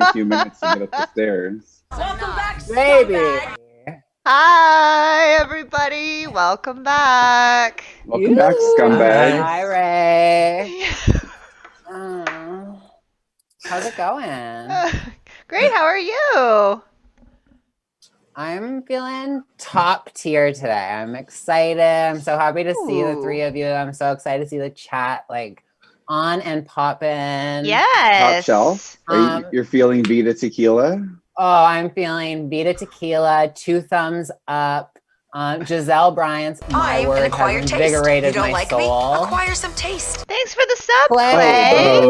me a few minutes to get up the stairs. Welcome back, Baby. scumbag. Hi, everybody. Welcome back. Welcome back, scumbags. Hi, Ray. How's it going? Great. How are you? I'm feeling top tier today. I'm excited. I'm so happy to see the three of you. I'm so excited to see the chat like on and popping. Yes. Top shelf. You're feeling Vita tequila? Oh, I'm feeling Vita tequila, 2 thumbs up. Giselle Bryant's My Word has invigorated my like soul. Me? Acquire some taste. Thanks for the sub, Clay.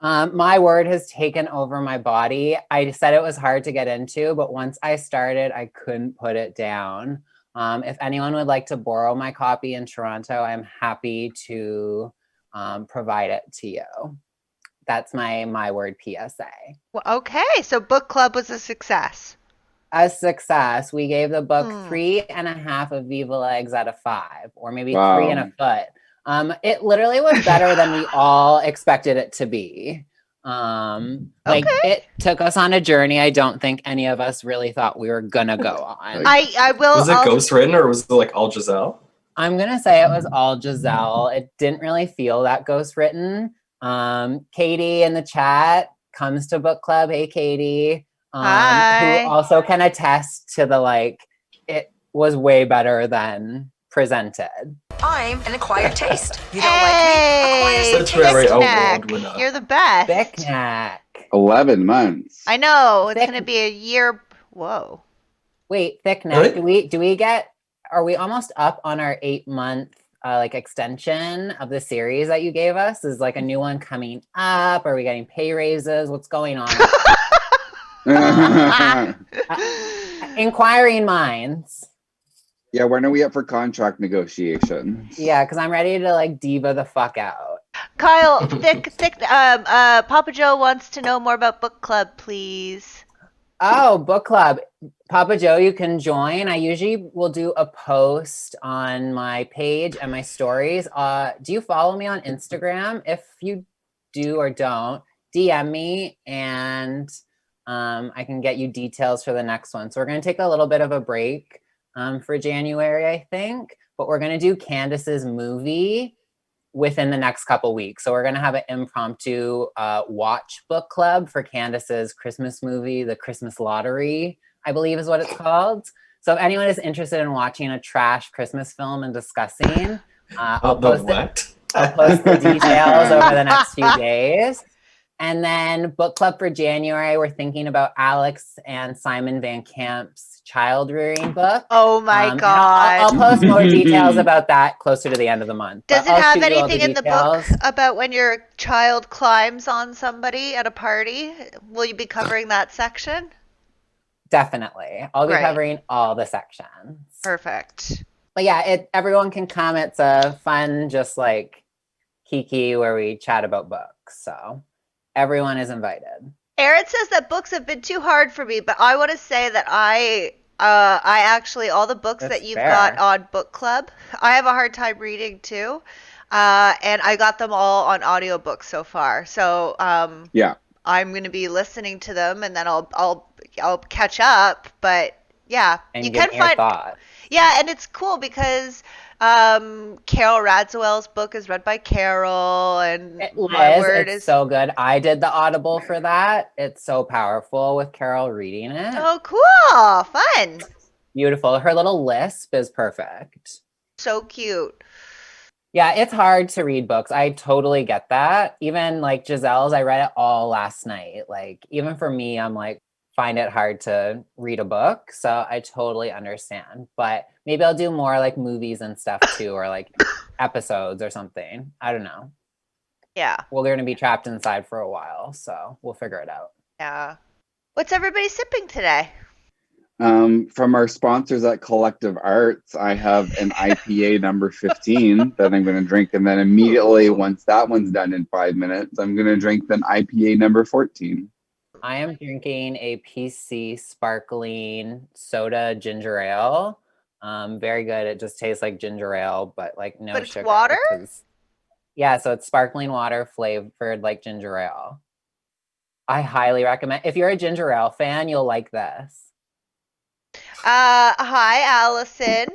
Clay. My Word has taken over my body. I said it was hard to get into, but once I started, I couldn't put it down. If anyone would like to borrow my copy in Toronto, I'm happy to provide it to you. That's my Word PSA. Well, okay, so book club was a success. A success. We gave the book 3.5 of Viva Legs out of 5, or maybe 3 and a foot. It literally was better than we all expected it to be. It took us on a journey I don't think any of us really thought we were gonna go on. I will. Was it ghostwritten or was it like all Giselle? I'm gonna say it was all Giselle. It didn't really feel that ghostwritten. Katie in the chat comes to book club. Hey, Katie. Hi. Who also can attest to the it was way better than presented. I'm an acquired taste. You don't Hey, like me? Acquire some taste. You're the best. Thick neck. 11 months. I know. It's gonna be a year. Whoa. Wait, thick neck. Really? Are we almost up on our 8-month extension of the series that you gave us? Is like a new one coming up? Are we getting pay raises? What's going on? Inquiring minds. Yeah, when are we up for contract negotiations? Yeah, because I'm ready to diva the fuck out. Kyle, Papa Joe wants to know more about book club, please. Oh, book club. Papa Joe, you can join. I usually will do a post on my page and my stories. Do you follow me on Instagram? If you do or don't, DM me and I can get you details for the next one. So we're going to take a little bit of a break for January, I think. But we're going to do Candace's movie within the next couple weeks. So we're going to have an impromptu watch book club for Candace's Christmas movie, The Christmas Lottery, I believe is what it's called. So if anyone is interested in watching a trash Christmas film and discussing, I'll post the details over the next few days. And then book club for January, we're thinking about Alex and Simon Van Camp's child rearing book. Oh my God. I'll post more details about that closer to the end of the month. Does it have anything in the book about when your child climbs on somebody at a party? Will you be covering that section? Definitely. I'll be covering all the sections. Perfect. But yeah, everyone can come. It's a fun, just kiki where we chat about books. So everyone is invited. Erin says that books have been too hard for me, but I want to say that I actually, all the books that you've got on book club, I have a hard time reading too. And I got them all on audiobooks so far. So yeah, I'm going to be listening to them and then I'll catch up. But yeah, and you can find thoughts. Yeah, and it's cool because Carol Radziwill's book is read by Carol, and My Word is so good. I did the Audible for that. It's so powerful with Carol reading it. Oh, cool. Fun. Beautiful. Her little lisp is perfect. So cute. Yeah, it's hard to read books. I totally get that. Even Giselle's, I read it all last night. Even for me, I'm find it hard to read a book. So I totally understand. But maybe I'll do more movies and stuff too, or episodes or something. I don't know. Yeah. We're going to be trapped inside for a while, so we'll figure it out. Yeah. What's everybody sipping today? From our sponsors at Collective Arts, I have an IPA number 15 that I'm going to drink. And then immediately, once that one's done in 5 minutes, I'm going to drink an IPA number 14. I am drinking a PC sparkling soda ginger ale. Very good. It just tastes like ginger ale, but no but it's sugar. Water? Yeah, so it's sparkling water flavored like ginger ale. I highly recommend. If you're a ginger ale fan, you'll like this. Hi, Allison.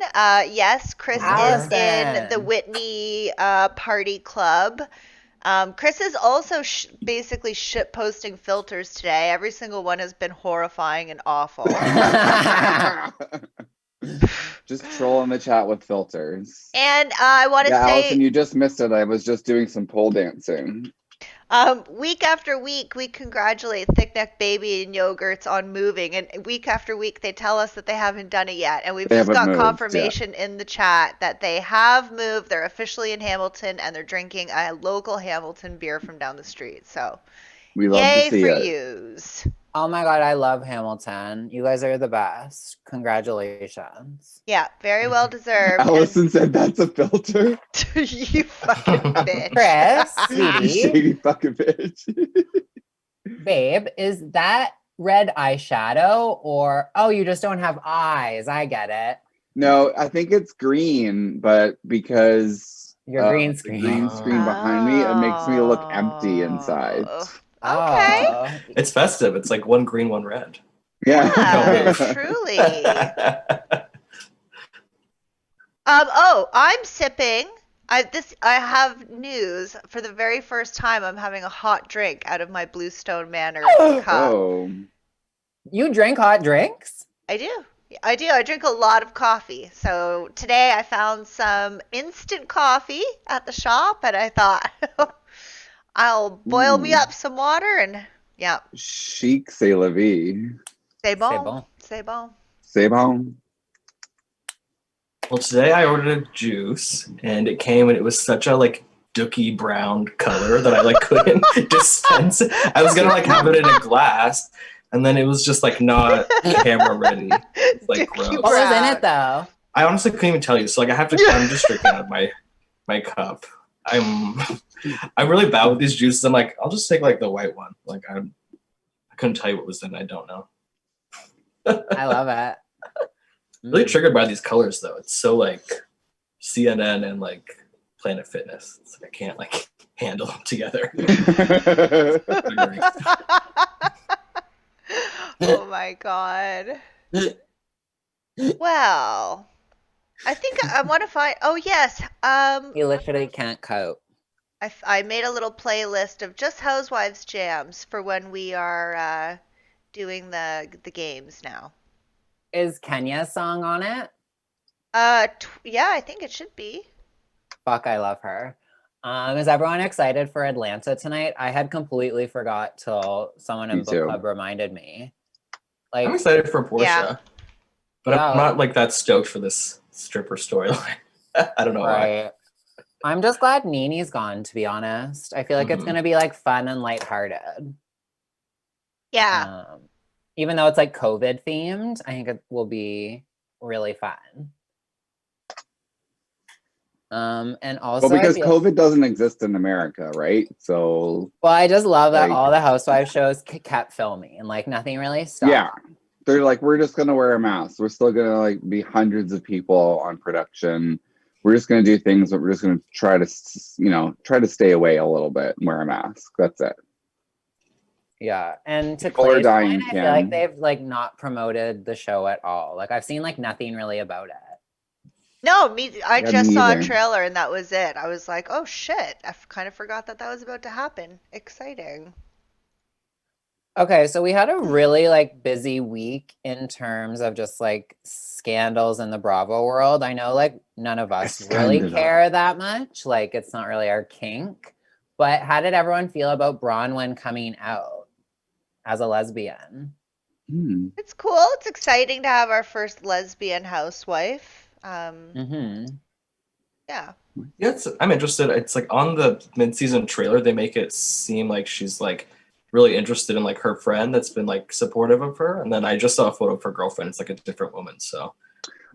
Yes, Chris Allison. is in the Whitney party club. Chris is also basically shit posting filters today. Every single one has been horrifying and awful. Just troll in the chat with filters. And I want to say, Allison, you just missed it. I was just doing some pole dancing. Week after week, we congratulate Thick Neck Baby and Yogurts on moving, and week after week, they tell us that they haven't done it yet, and we've just got confirmation in the chat that they have moved. They're officially in Hamilton, and they're drinking a local Hamilton beer from down the street. So, we love yay to see for it. yous. Oh my God, I love Hamilton. You guys are the best. Congratulations. Yeah, very well deserved. Allison said that's a filter. You fucking bitch. Chris, sweetie. Shady fucking bitch. Babe, is that red eyeshadow or, oh, you just don't have eyes. I get it. No, I think it's green, but because your green screen, behind me, it makes me look empty inside. Okay. Oh. It's festive. It's like one green, one red. Yeah. Truly. I'm sipping. I have news. For the very first time, I'm having a hot drink out of my Bluestone Manor cup. Oh. You drink hot drinks? I do. I drink a lot of coffee. So today I found some instant coffee at the shop, and I thought I'll boil me up some water and yeah. Chic, c'est la vie. C'est bon. C'est bon. C'est bon. Well, today I ordered a juice, and it came, and it was such a like dookie brown color that I like couldn't dispense it. I was gonna like have it in a glass, and then it was just like not camera ready. Like gross. What was in it though? I honestly couldn't even tell you. So like I'm just drinking out of my cup. I'm really bad with these juices. I'm like, I'll just take like the white one. Like I couldn't tell you what was in it. I don't know. I love it. Really triggered by these colors though. It's so like CNN and like Planet Fitness. It's like I can't like handle them together. Oh my god. Well, I think I want to find. Oh yes. You literally can't cope. I made a little playlist of just Housewives jams for when we are doing the games now. Is Kenya's song on it? Yeah, I think it should be. Fuck, I love her. Is everyone excited for Atlanta tonight? I had completely forgot till someone in book club reminded me. Like, I'm excited for Portia, but I'm not like that stoked for this stripper storyline. I don't know why. I'm just glad Nini's gone, to be honest. I feel like it's gonna be like fun and lighthearted. Yeah. Even though it's like COVID themed, I think it will be really fun. And also, because COVID doesn't exist in America, right? So, well, I just love that all the Housewives shows kept filming and like nothing really stopped. Yeah, they're like, we're just gonna wear a mask. We're still gonna like be hundreds of people on production. We're just gonna do things, but we're just gonna try to stay away a little bit and wear a mask. That's it. Yeah, and to People are dying. I feel like they've like not promoted the show at all. Like I've seen like nothing really about it. No, I just saw a trailer and that was it. I was like, oh shit, I kind of forgot that was about to happen. Exciting. Okay, so we had a really like busy week in terms of just like scandals in the Bravo world. I know like none of us really care that much. Like it's not really our kink. But how did everyone feel about Bronwyn coming out as a lesbian? It's cool. It's exciting to have our first lesbian housewife. Yeah. I'm interested. It's like on the mid-season trailer, they make it seem like she's like really interested in like her friend that's been like supportive of her. And then I just saw a photo of her girlfriend. It's like a different woman. So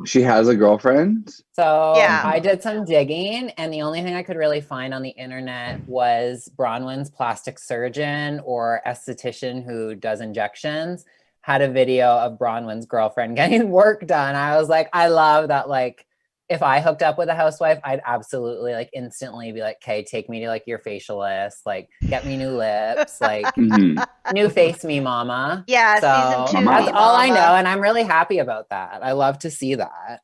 she has a girlfriend. So yeah. I did some digging, and the only thing I could really find on the internet was Bronwyn's plastic surgeon or esthetician who does injections had a video of Bronwyn's girlfriend getting work done. I was like, I love that like if I hooked up with a housewife, I'd absolutely like instantly be like, okay, take me to like your facialist, like get me new lips, like new face me mama. Yeah, so season 2. That's all I know. And I'm really happy about that. I love to see that.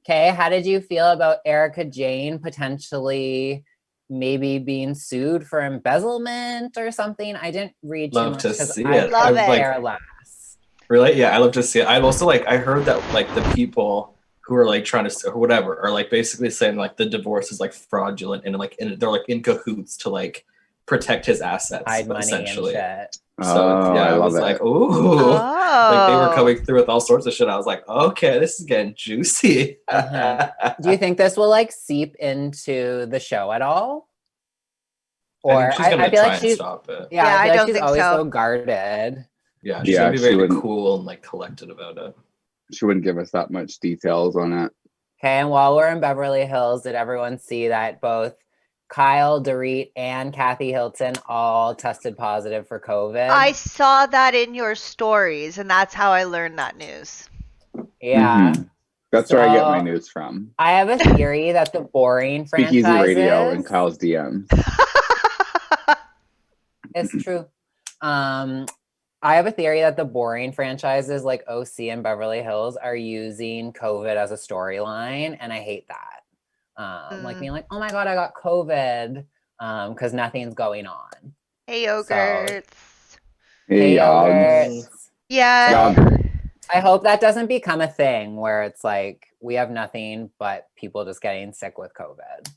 Okay, how did you feel about Erica Jane potentially maybe being sued for embezzlement or something? I didn't read too much because I love it. care less. Really? Yeah, I love to see it. I've also I heard that like the people who are like trying to or whatever are like basically saying like the divorce is like fraudulent and like they're like in cahoots to like protect his assets Hide money essentially. And shit. So yeah, I was like, ooh, like they were coming through with all sorts of shit. I was like, okay, this is getting juicy. Do you think this will like seep into the show at all? Or I think she's gonna try and stop it. Yeah, I feel don't she's think always so. so guarded. Yeah, she's gonna be very cool and like collected about it. She wouldn't give us that much details on it. Okay, and while we're in Beverly Hills, did everyone see that both Kyle, Dorit, and Kathy Hilton all tested positive for COVID? I saw that in your stories, and that's how I learned that news. Yeah. That's where I get my news from. I have a theory that the boring franchises... Speakeasy Radio and Kyle's DMs. It's true. I have a theory that the boring franchises like OC and Beverly Hills are using COVID as a storyline, and I hate that. Like being like, oh my God, I got COVID, because nothing's going on. Hey, yogurts. Hey, yogurts. Yeah. I hope that doesn't become a thing where it's like, we have nothing but people just getting sick with COVID.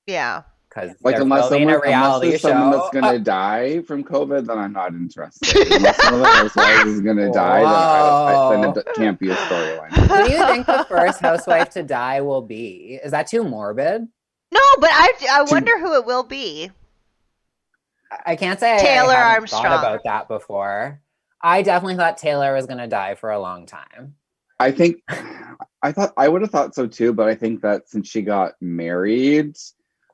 Yeah. Because like unless there's someone that's gonna die from COVID, then I'm not interested. Unless one of the housewives is gonna die, then it can't be a storyline. Who do you think the first housewife to die will be? Is that too morbid? No, but I wonder who it will be. I can't say Taylor I haven't Armstrong. thought about that before. I definitely thought Taylor was gonna die for a long time. I would have thought so too, but I think that since she got married,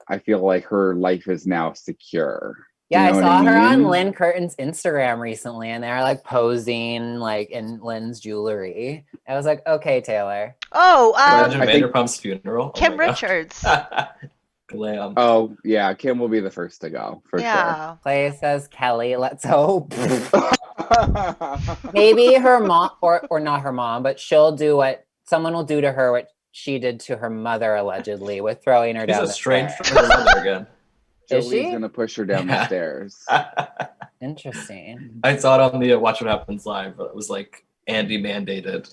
I feel like her life is now secure. Yeah, you know I saw her on mean? Lynn Curtin's Instagram recently, and they're like posing like in Lynn's jewelry. I was like, okay, Taylor. Oh, Vanderpump's funeral. Kim Richards. Glam. Oh yeah, Kim will be the first to go for sure. Clay says Kelly. Let's hope. Maybe her mom, or not her mom, but she'll do what someone will do to her what she did to her mother allegedly with throwing her down the stairs. She's estranged from her mother again. Is she? Jolie's gonna push her down the stairs. Interesting. I saw it on the Watch What Happens Live. It was like Andy mandated.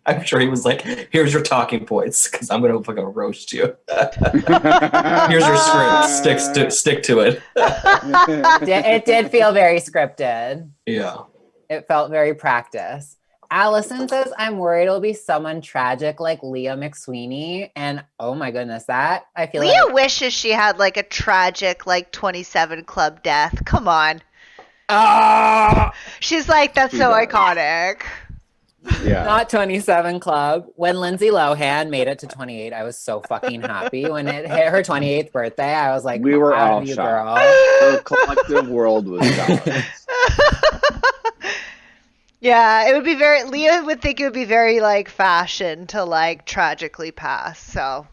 I'm sure he was like, "Here's your talking points, because I'm gonna fucking roast you. Here's your script. Stick to it." It did feel very scripted. Yeah. It felt very practiced. Allison says, I'm worried it'll be someone tragic like Leah McSweeney. And oh my goodness, that I feel Leah like... wishes she had like a tragic like 27 Club death. Come on. She's like, that's so iconic. Yeah. Not 27 Club. When Lindsay Lohan made it to 28, I was so fucking happy. When it hit her 28th birthday, I was like, we were all shocked. Girl. Her collective world was shocked. Yeah, it would be Leah would think it would be very like fashion to like tragically pass. So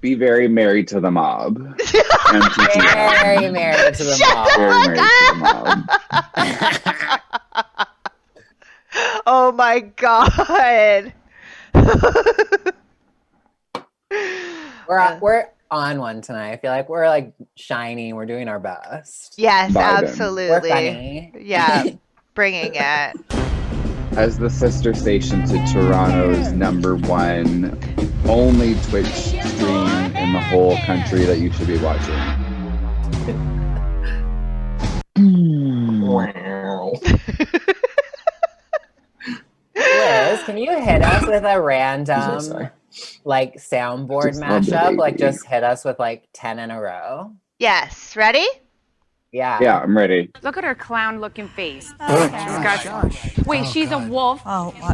be very married to the mob. Very married to the mob. Very married to the mob. Oh my God. We're on one tonight. I feel like we're like shining. We're doing our best. Yes, Vibing. absolutely. We're funny. Yeah, bringing it. As the sister station to Toronto's #1 only Twitch stream in the whole country that you should be watching. Wow. Liz, can you hit us with a random like soundboard mashup? Like just hit us with like 10 in a row. Yes, ready? Yeah. Yeah, I'm ready. Look at her clown-looking face. Wait, she's a wolf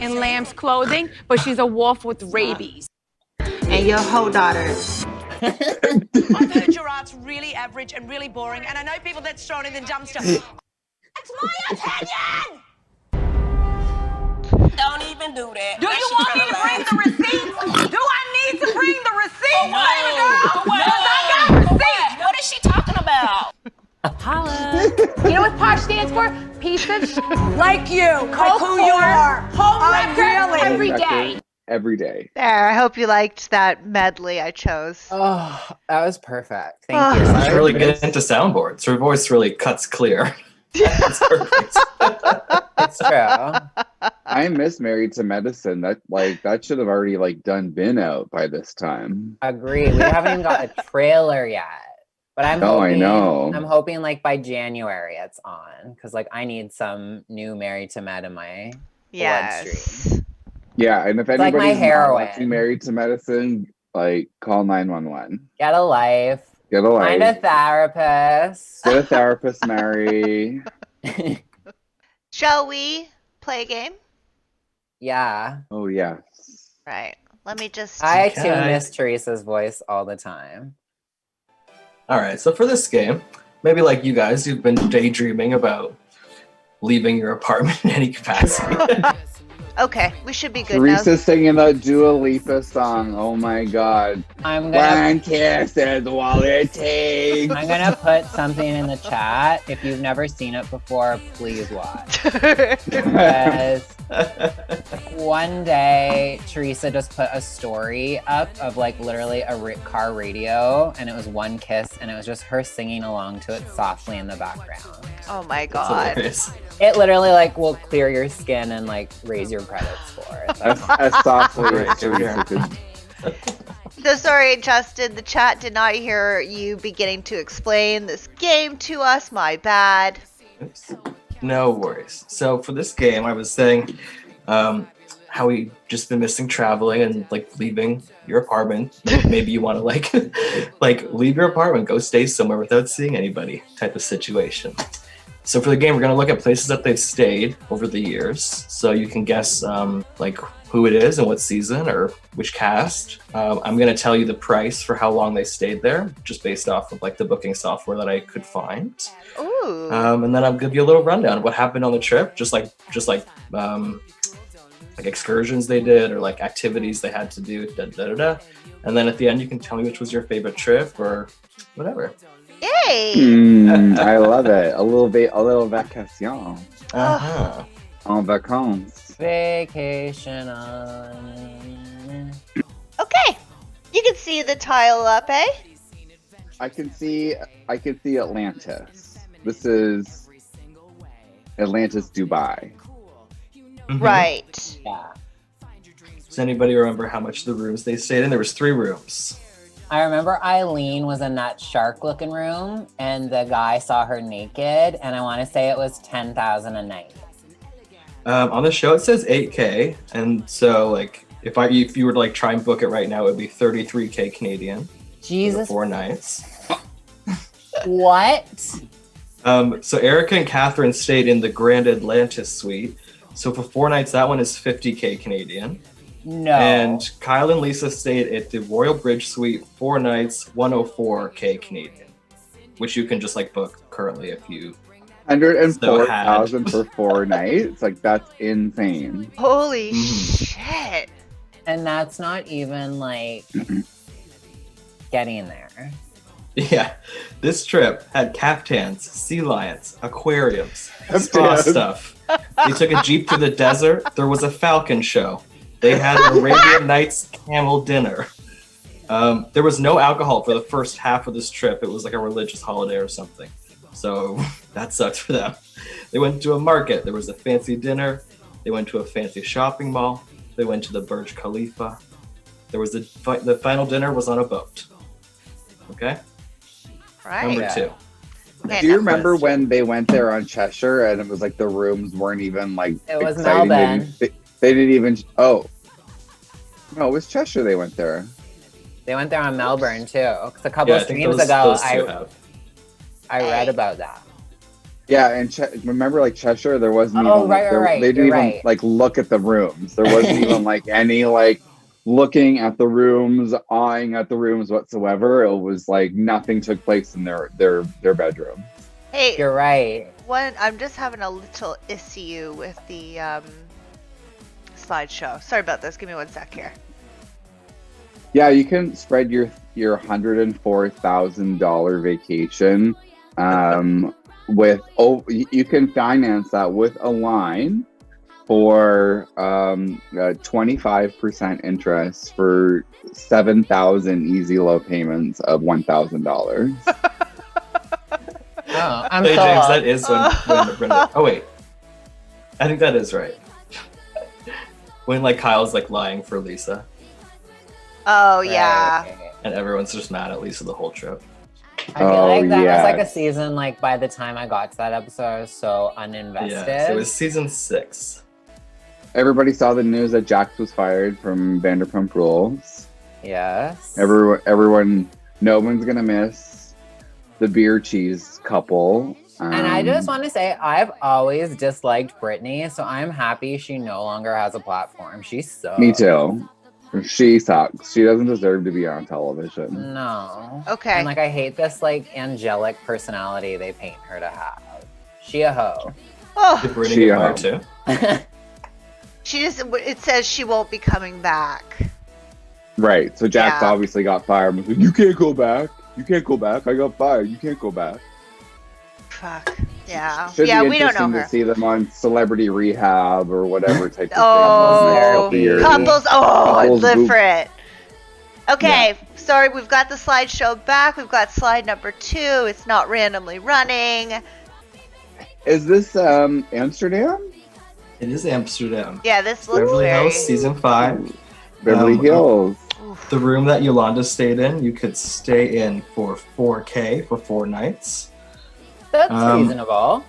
in lamb's clothing, but she's a wolf with rabies. And your whole daughter. I've heard Gerard's really average and really boring, and I know people that's thrown in the dumpster. That's my opinion! Don't even do that. Do you want me to bring the receipts? Do I need to bring the receipt, No. baby girl. No. I got receipts. What is she talking about? Holla. You know what POSH stands for? Piece of sh. Like you, like who you are. Home record every Record day. Every day. There, I hope you liked that medley I chose. Oh, that was perfect. Oh. Thank you. She's Sorry, really but getting into soundboards. Her voice really cuts clear. That's perfect. it's true. I miss Married to Medicine. That should have already been out by this time. Agree. We haven't even got a trailer yet. But I'm Oh, hoping, I know. I'm hoping by January it's on. Because I need some new Married to Med in my bloodstream. Yeah, and if It's like my anybody's not heroin. watching Married to Medicine, call 911. Get a life. Get a life. Find a therapist. Get a therapist, Mary. Shall we play a game? Yeah. Oh, yes. Right. Let me just... I too miss Teresa's voice all the time. All right, so for this game, maybe like you guys, you've been daydreaming about leaving your apartment in any capacity. Okay, we should be good Teresa's singing that Dua Lipa song. Oh my god. I'm gonna... One kiss is all it takes. I'm gonna put something in the chat. If you've never seen it before, please watch. Because one day, Teresa just put a story up of literally a car radio, and it was One Kiss, and it was just her singing along to it softly in the background. Oh my god. It literally will clear your skin and raise your credits for it. As softly as Teresa could. So sorry, Justin, the chat did not hear you beginning to explain this game to us. My bad. Oops. No worries. So for this game, I was saying how we just been missing traveling and leaving your apartment. Maybe you want to leave your apartment, go stay somewhere without seeing anybody type of situation. So for the game, we're going to look at places that they've stayed over the years. So you can guess who it is and what season or which cast. I'm going to tell you the price for how long they stayed there, just based off of the booking software that I could find. Ooh. And then I'll give you a little rundown of what happened on the trip, just excursions they did or activities they had to do. And then at the end, you can tell me which was your favorite trip or whatever. Yay! I love it. A little vacation. Uh-huh. En vacances. Vacation on... Okay. You can see the tile up, eh? I can see Atlantis. This is Atlantis, Dubai. Mm-hmm. Right. Yeah. Does anybody remember how much the rooms they stayed in? There was 3 rooms. I remember Eileen was in that shark-looking room, and the guy saw her naked, and I want to say it was $10,000 a night. On the show, it says $8K, and so if you were to try and book it right now, it would be $33K Canadian. Jesus. For 4 nights. What? So Erica and Catherine stayed in the Grand Atlantis suite. So for 4 nights, that one is $50K Canadian. No. And Kyle and Lisa stayed at the Royal Bridge Suite, 4 nights, $104K Canadian, which you can just book currently if you. 104,000 for 4 nights. That's insane. Holy shit! And that's not even getting there. Yeah, this trip had caftans, sea lions, aquariums, spa stuff. They took a jeep to the desert. There was a falcon show. They had an Arabian Nights camel dinner. There was no alcohol for the first half of this trip. It was a religious holiday or something. So that sucked for them. They went to a market. There was a fancy dinner. They went to a fancy shopping mall. They went to the Burj Khalifa. There was the final dinner was on a boat. Okay? Right. Number 2. Okay, Do you remember when they went there on Cheshire and it was the rooms weren't even It was exciting? Melbourne. They didn't even. Oh. No, it was Cheshire they went there. They went there on Melbourne too. 'Cause a couple of I think streams those ago, two have. I read about that. Yeah, and remember Cheshire, there wasn't Oh, even right. they didn't You're even right. look at the rooms. There wasn't even any looking at the rooms, eyeing at the rooms whatsoever. It was nothing took place in their bedroom. Hey, You're right. I'm just having a little issue with the slideshow. Sorry about this. Give me 1 sec here. Yeah, you can spread your $104,000 vacation with you can finance that with a line for 25% interest for 7,000 easy low payments of $1,000. Oh, I'm Hey, so James, that is when Brenda. Oh wait, I think that is right. When like Kyle's like lying for Lisa, Oh yeah. and everyone's just mad at Lisa the whole trip. I feel like that was like a yes. season, like by the time I got to that episode, I was so uninvested. Yeah, so it was season 6. Everybody saw the news that Jax was fired from Vanderpump Rules. Yes. Everyone, no one's gonna miss the beer cheese couple. And I just want to say, I've always disliked Brittany, so I'm happy she no longer has a platform. She sucks. Me too. She sucks. She doesn't deserve to be on television. No. Okay. And like, I hate this like angelic personality they paint her to have. She a hoe. Oh, Did Brittany She, get fired too? she just. It says she won't be coming back. Right. So Jax Yeah. obviously got fired. Was like, you can't go back. You can't go back. I got fired. You can't go back. Fuck. Yeah. Should Yeah, be we don't know interesting her. to see them on Celebrity Rehab or whatever type of Oh, thing. Years. couples. Oh, I Couples live boot. for it. Okay, sorry, we've got the slideshow back. We've got slide number 2. It's not randomly running. Is this Amsterdam? It is Amsterdam. Yeah, this looks Beverly very. Hills, season 5. Beverly Hills. The room that Yolanda stayed in, you could stay in for $4K for 4 nights. That's Yeah, reasonable.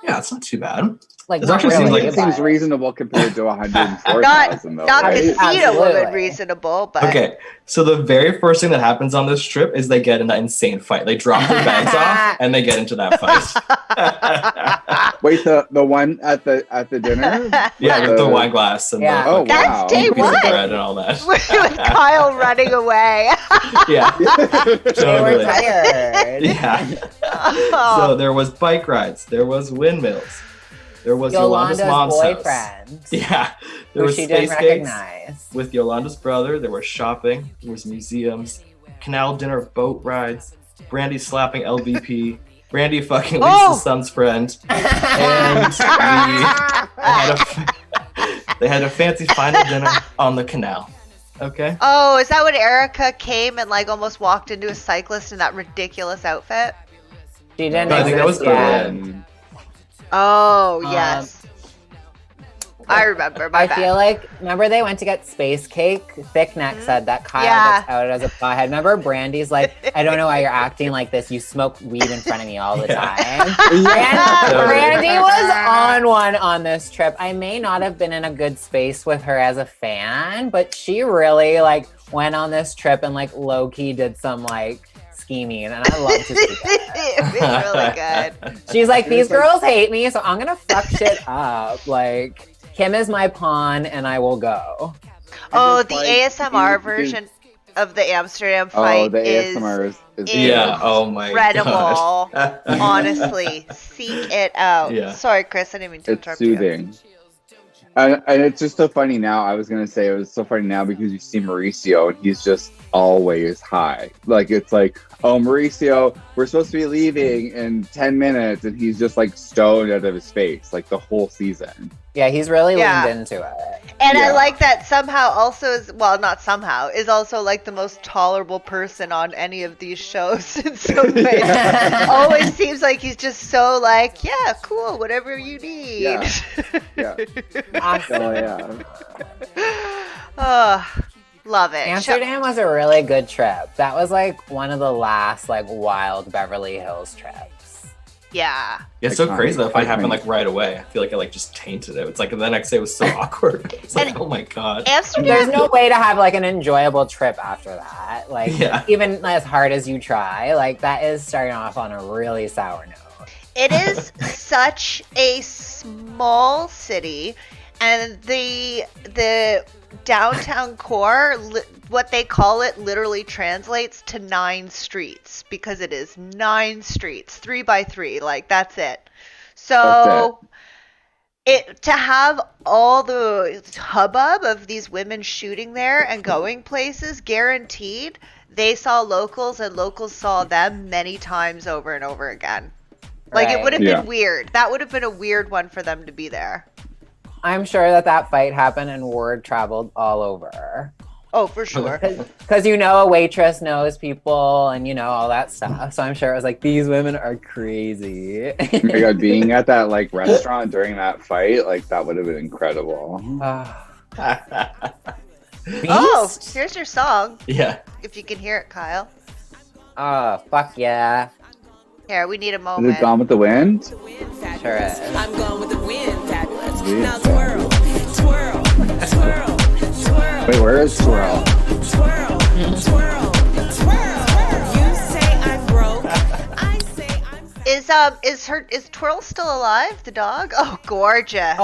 it's not too bad. Like, It not actually seems really, like It it's- seems but- reasonable compared to Not 104,000 though, not right? Casino woman Absolutely. reasonable, but Okay, so the very first thing that happens on this trip is they get in that insane fight. They drop their bags off and they get into that fight. Wait, the one at the dinner? Yeah, with the wine glass and Yeah. Oh That's wow. day piece of one. bread and all that. with Kyle running away. Yeah, They were totally. tired. Yeah. Oh. So there was bike rides, there was windmills, there was Yolanda's Yolanda's mom's house. boyfriend. Yeah, there Who was she didn't space cakes recognize. with Yolanda's brother. There was shopping. There was museums, canal dinner, boat rides, Brandy slapping LVP, Brandy fucking Oh! Lisa's son's friend, and they had a fancy final dinner on the canal. Okay. Oh, is that when Erica came and like almost walked into a cyclist in that ridiculous outfit? She didn't I think that was exist yet. early. Oh, yes. I remember. My I bad. feel like, remember they went to get space cake? Thick Neck said that Kyle Yeah. gets outed as a pothead. Remember Brandy's like, I don't know why you're acting like this. You smoke weed in front of me all the time. Brandy was on one on this trip. I may not have been in a good space with her as a fan, but she really like went on this trip and like low-key did some like scheming, and I love to see that. It was really good. She's like, these girls hate me, so I'm gonna fuck shit up. Like, Kim is my pawn, and I will go. Oh, just the like- ASMR it- version of the Amsterdam Oh, fight the is ASMR is Yeah. Oh my incredible. gosh. Honestly, seek it out. Yeah. Sorry, Chris, I didn't mean to it's interrupt you. soothing. And it's just so funny now. I was gonna say it was so funny now because you see Mauricio and he's just always high. Like it's like, oh Mauricio, we're supposed to be leaving in 10 minutes, and he's just like stoned out of his face like the whole season. Yeah, he's really Yeah. leaned into it. And I Yeah. like that somehow also is, well, not somehow, is also like the most tolerable person on any of these shows in some way. Always seems like he's just so like, yeah, cool, whatever you need. Yeah. Yeah. Awesome. Oh yeah. Oh, love it. Amsterdam was a really good trip. That was like one of the last like wild Beverly Hills trips. Yeah. It's so Iconic, crazy that fight happened iconic. like right away. I feel like it like just tainted it. It's like the next day was so awkward. It's like, And- oh my god. Amsterdam. There's no way to have like an enjoyable trip after that. Like, Yeah. even as hard as you try, like that is starting off on a really sour note. It is such a small city, and the downtown core, what they call it, literally translates to 9 streets because it is 9 streets, 3 by 3. Like that's it. So to have all the hubbub of these women shooting there and going places, guaranteed they saw locals and locals saw them many times over and over again. Like, it would have been weird. That would have been a weird one for them to be there. I'm sure that fight happened and word traveled all over. Oh, for sure. Because a waitress knows people and all that stuff. So I'm sure it was like, these women are crazy. Oh my God, being at that like restaurant during that fight, like that would have been incredible. Oh, here's your song. Yeah. If you can hear it, Kyle. Oh, fuck yeah. Here, we need a Is moment. it Gone with the Wind? Sure is. I'm going with the wind, fabulous. Wind, Now twirl, twirl, twirl, twirl. Wait, where is Twirl? Twirl, twirl, twirl. You say I'm broke. I say I'm Is Twirl still alive, the dog? Oh, gorgeous.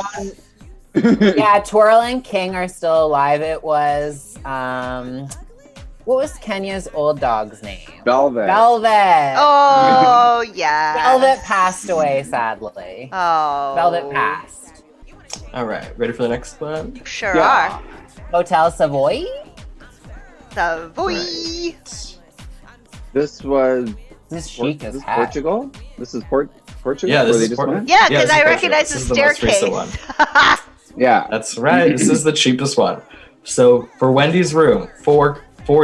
Yeah, Twirl and King are still alive. It was, what was Kenya's old dog's name? Velvet. Velvet. Oh, yeah. Velvet passed away, sadly. Oh. Velvet passed. All right, ready for the next one? Sure are. Hotel Savoy? Savoy. This was This chic as this heck. Portugal? This is Portugal? Yeah, this where they is just Portugal. went? Yeah, Yeah, because this I is recognize This the is the most recent staircase. one. Yeah. That's right. This is the cheapest one. So for Wendy's room, 4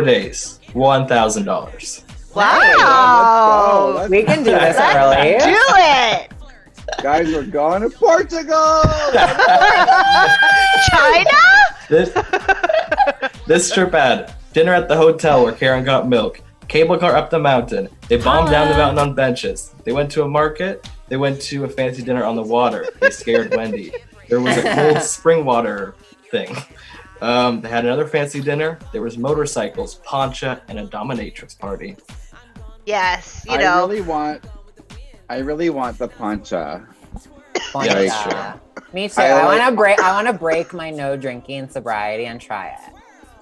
days, $1,000. Wow. Let's go. We can do this Let's early. do it. Guys, we're going to Portugal! China? This trip had dinner at the hotel where Karen got milk, cable car up the mountain. They bombed down the mountain on benches. They went to a market. They went to a fancy dinner on the water. They scared Wendy. There was a cold spring water thing. They had another fancy dinner. There was motorcycles, poncha, and a dominatrix party. Yes, I really want the poncha. Poncha. Yeah, that's true. Me too. I I want to break my no drinking sobriety and try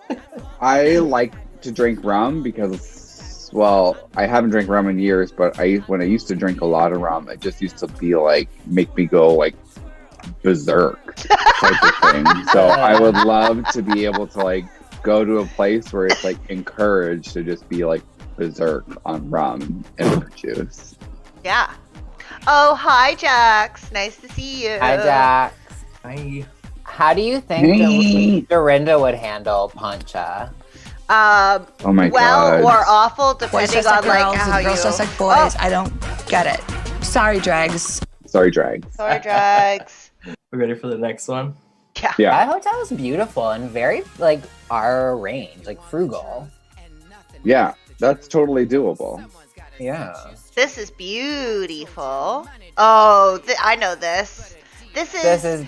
it. I like to drink rum because, well, I haven't drank rum in years, but when I used to drink a lot of rum, it just used to be like, make me go like berserk type of thing. So I would love to be able to like go to a place where it's like encouraged to just be like berserk on rum and orange juice. Yeah. Oh, hi, Jax. Nice to see you. Hi, Jax. Hi. How do you think Dorinda would handle poncha? Oh my well God. or awful, Boys depending dress on like like girls, how and girls you. dress like boys. I don't get it. Sorry, drags. Sorry, drags. Sorry, drags. We ready for the next one? Yeah. Yeah. That hotel is beautiful and very like our range, like frugal. Yeah, that's totally doable. Yeah. This is beautiful. Oh, I know this. This is.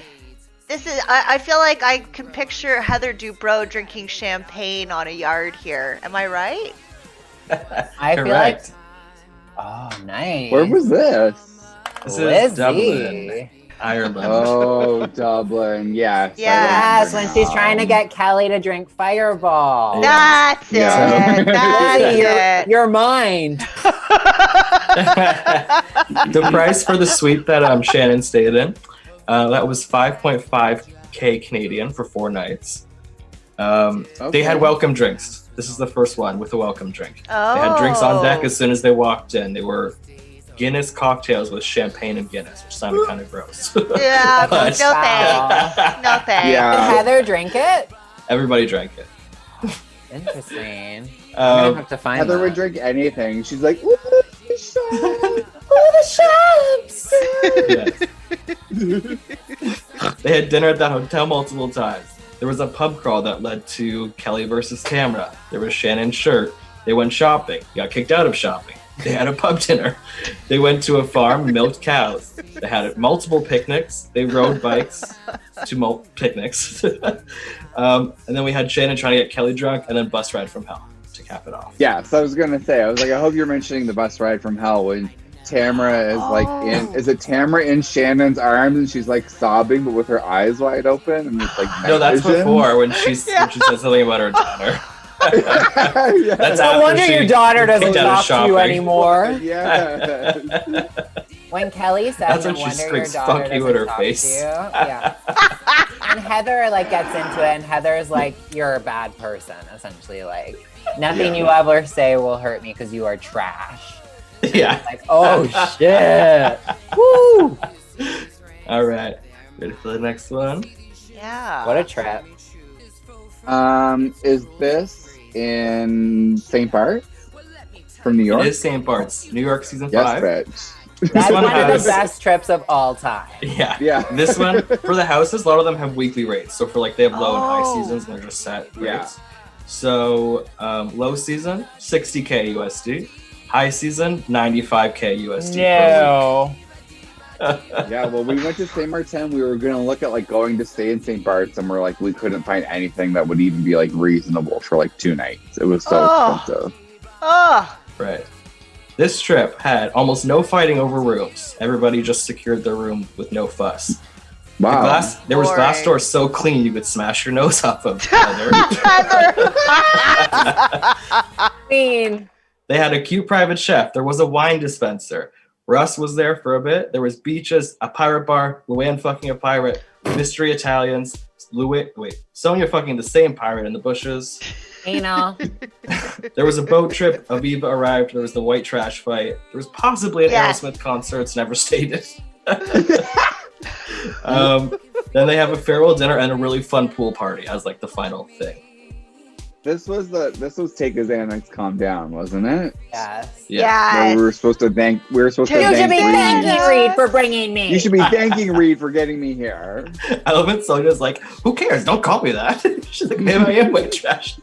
I feel like I can picture Heather Dubrow drinking champagne on a yard here. Am I right? I feel like. Correct. Oh, nice. Where was this? This Lizzie. is Dublin, Ireland. Oh, Dublin. Yes. I Yes, remember when she's now. trying to get Kelly to drink Fireball. That's it. Yeah. That's Lizzie, it. your mind. The price for the suite that Shannon stayed in, that was 5.5K Canadian for 4 nights. They had welcome drinks. This is the first one with a welcome drink. Oh. They had drinks on deck as soon as they walked in. They were Guinness cocktails with champagne and Guinness, which sounded kind of gross. Yeah, no But- thanks. No thanks. Did Yeah. Heather drink it? Everybody drank it. Interesting. I'm gonna have to find Heather that. would drink anything. She's like, ooh, Oh, the shops! Yes. They had dinner at that hotel multiple times. There was a pub crawl that led to Kelly versus Tamra. There was Shannon's shirt. They went shopping. Got kicked out of shopping. They had a pub dinner. They went to a farm, milked cows. They had multiple picnics. They rode bikes to picnics. And then we had Shannon trying to get Kelly drunk, and then bus ride from hell to cap it off. yeah. So I was gonna say, I was like, I hope you're mentioning the bus ride from hell when Tamara is like is it Tamara in Shannon's arms and she's like sobbing but with her eyes wide open and it's like night No, that's vision? before when she said something about her daughter. Yeah. That's No after wonder she your daughter doesn't kicked out of talk to you shopping. anymore. Yeah. When Kelly says, That's "No when she wonder your screams daughter "fuck you" doesn't in her talk face. to you," yeah. And Heather like gets into it, and Heather's like, "You're a bad person," essentially. Like, nothing you ever say will hurt me because you are trash. Yeah. Like, oh shit. Woo! All right. Ready for the next one? Yeah. What a trip. Is this in St. Bart from New York? It is St. Bart's, New York, season Yes, 5. bitch. That's one one of has- the best trips of all time. Yeah. Yeah. This one, for the houses, a lot of them have weekly rates. So for like, they have low and high Oh. seasons, and they're just set Yeah. rates. So low season, 60K USD. High season, 95K USD. No. Yeah, well, we went to St. Martin. We were going to look at like going to stay in St. Bart's, and we're like, we couldn't find anything that would even be like reasonable for like 2 nights. It was so expensive. Oh, Right. This trip had almost no fighting over rooms. Everybody just secured their room with no fuss. Wow. There was glass Boring. doors so clean you could smash your nose off of. I mean, They had a cute private chef. There was a wine dispenser. Russ was there for a bit. There was beaches, a pirate bar, Luann fucking a pirate, mystery Italians, Sonia fucking the same pirate in the bushes. you know. There was a boat trip. Aviva arrived. There was the white trash fight. There was possibly an Yes. Aerosmith concert. It's never stated. Then they have a farewell dinner and a really fun pool party as like the final thing. This was Take a Xanax, Calm Down, wasn't it? Yes. Yeah. Where yes. we were supposed to thank You should be Reed. thanking Reed for bringing me. You should be thanking Reed for getting me here. I love it. Sonia's like, who cares? Don't call me that. She's like, maybe I am white trash.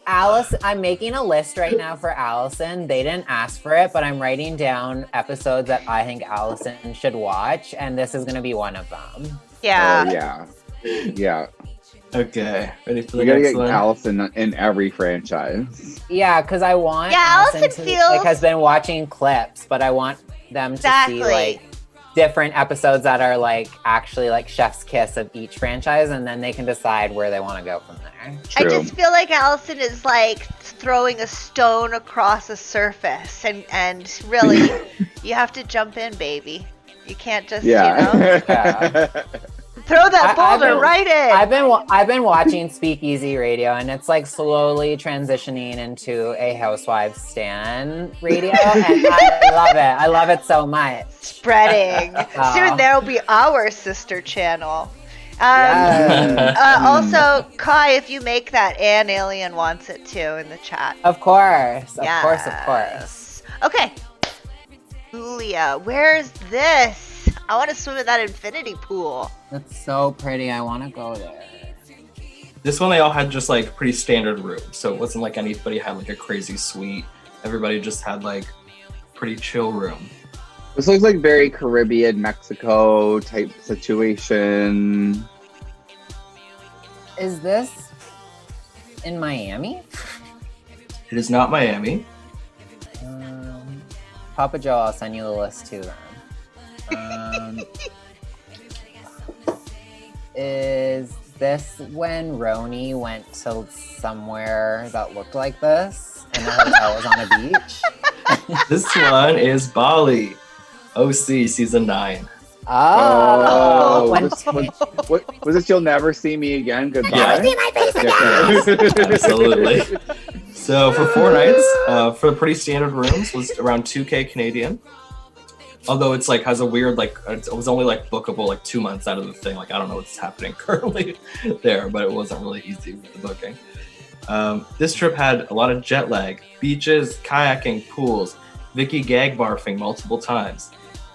Alice, I'm making a list right now for Allison. They didn't ask for it, but I'm writing down episodes that I think Allison should watch, and this is going to be one of them. Yeah. Oh, yeah. Yeah. Okay, ready for the We gotta next get one? Allison in every franchise. Yeah, because I want Yeah, Allison Allison to feels- like has been watching clips, but I want them to Exactly. see like different episodes that are like actually like chef's kiss of each franchise, and then they can decide where they want to go from there. I True. just feel like Allison is like throwing a stone across a surface, and really, you have to jump in, baby. You can't just, you know, Yeah. throw that I've boulder been- right in. I've been watching Speakeasy Radio, and it's like slowly transitioning into a Housewives stan radio, and I love it. I love it so much. Spreading. Oh. Soon there'll be our sister channel. Yes. Also, Kai, if you make that, Ann Alien wants it too in the chat. Of course, of course. Yes. Okay. Julia, where's this? I want to swim in that infinity pool. That's so pretty. I want to go there. This one, they all had just like pretty standard rooms. So it wasn't like anybody had like a crazy suite. Everybody just had like pretty chill room. This looks like very Caribbean, Mexico type situation. Is this in Miami? It is not Miami. Papa Joe, I'll send you the list too then. Is this when Roni went to somewhere that looked like this and the hotel was on a beach? This one is Bali. OC season 9. Oh, when- What was this? You'll never see me again. Goodbye. Yeah. see my face again. Absolutely. So for 4 nights, for pretty standard rooms, was around 2K Canadian. Although it's like has a weird like it was only like bookable like 2 months out of the thing. Like I don't know what's happening currently there, but it wasn't really easy with the booking. This trip had a lot of jet lag, beaches, kayaking, pools, Vicky gag barfing multiple times,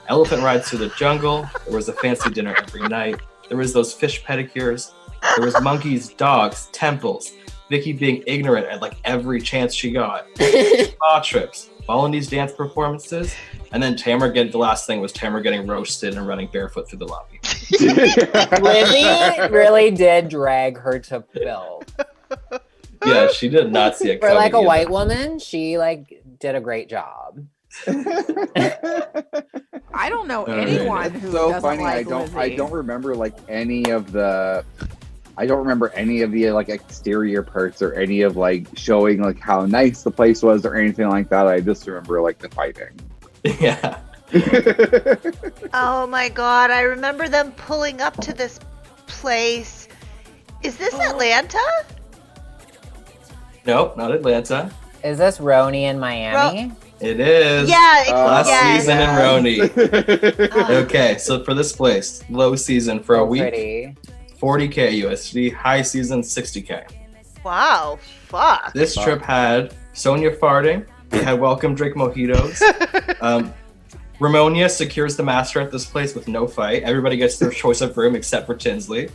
elephant rides through the jungle. There was a fancy dinner every night. There was those fish pedicures. There was monkeys, dogs, temples. Vicky being ignorant at like every chance she got. Spa trips, Balinese dance performances, and then the last thing was Tamara getting roasted and running barefoot through the lobby. Lizzie really did drag her to Bill. Yeah, she did not see it For coming like a either. white woman, she like did a great job. I don't know Alright. anyone It's who so doesn't funny. like I Lizzie. don't remember like any of the. I don't remember any of the like exterior parts or any of like showing like how nice the place was or anything like that. I just remember like the fighting. Yeah. Oh my god, I remember them pulling up to this place. Is this Atlanta? Nope, not Atlanta. Is this Roni in Miami? It is. Yeah, Last yes. season in Roni. Okay, so for this place, low season for a week, Pretty. 40K USD, high season 60K. Wow, fuck. This trip had Sonia farting, they had welcome drink mojitos. Ramonia secures the master at this place with no fight. Everybody gets their choice of room except for Tinsley.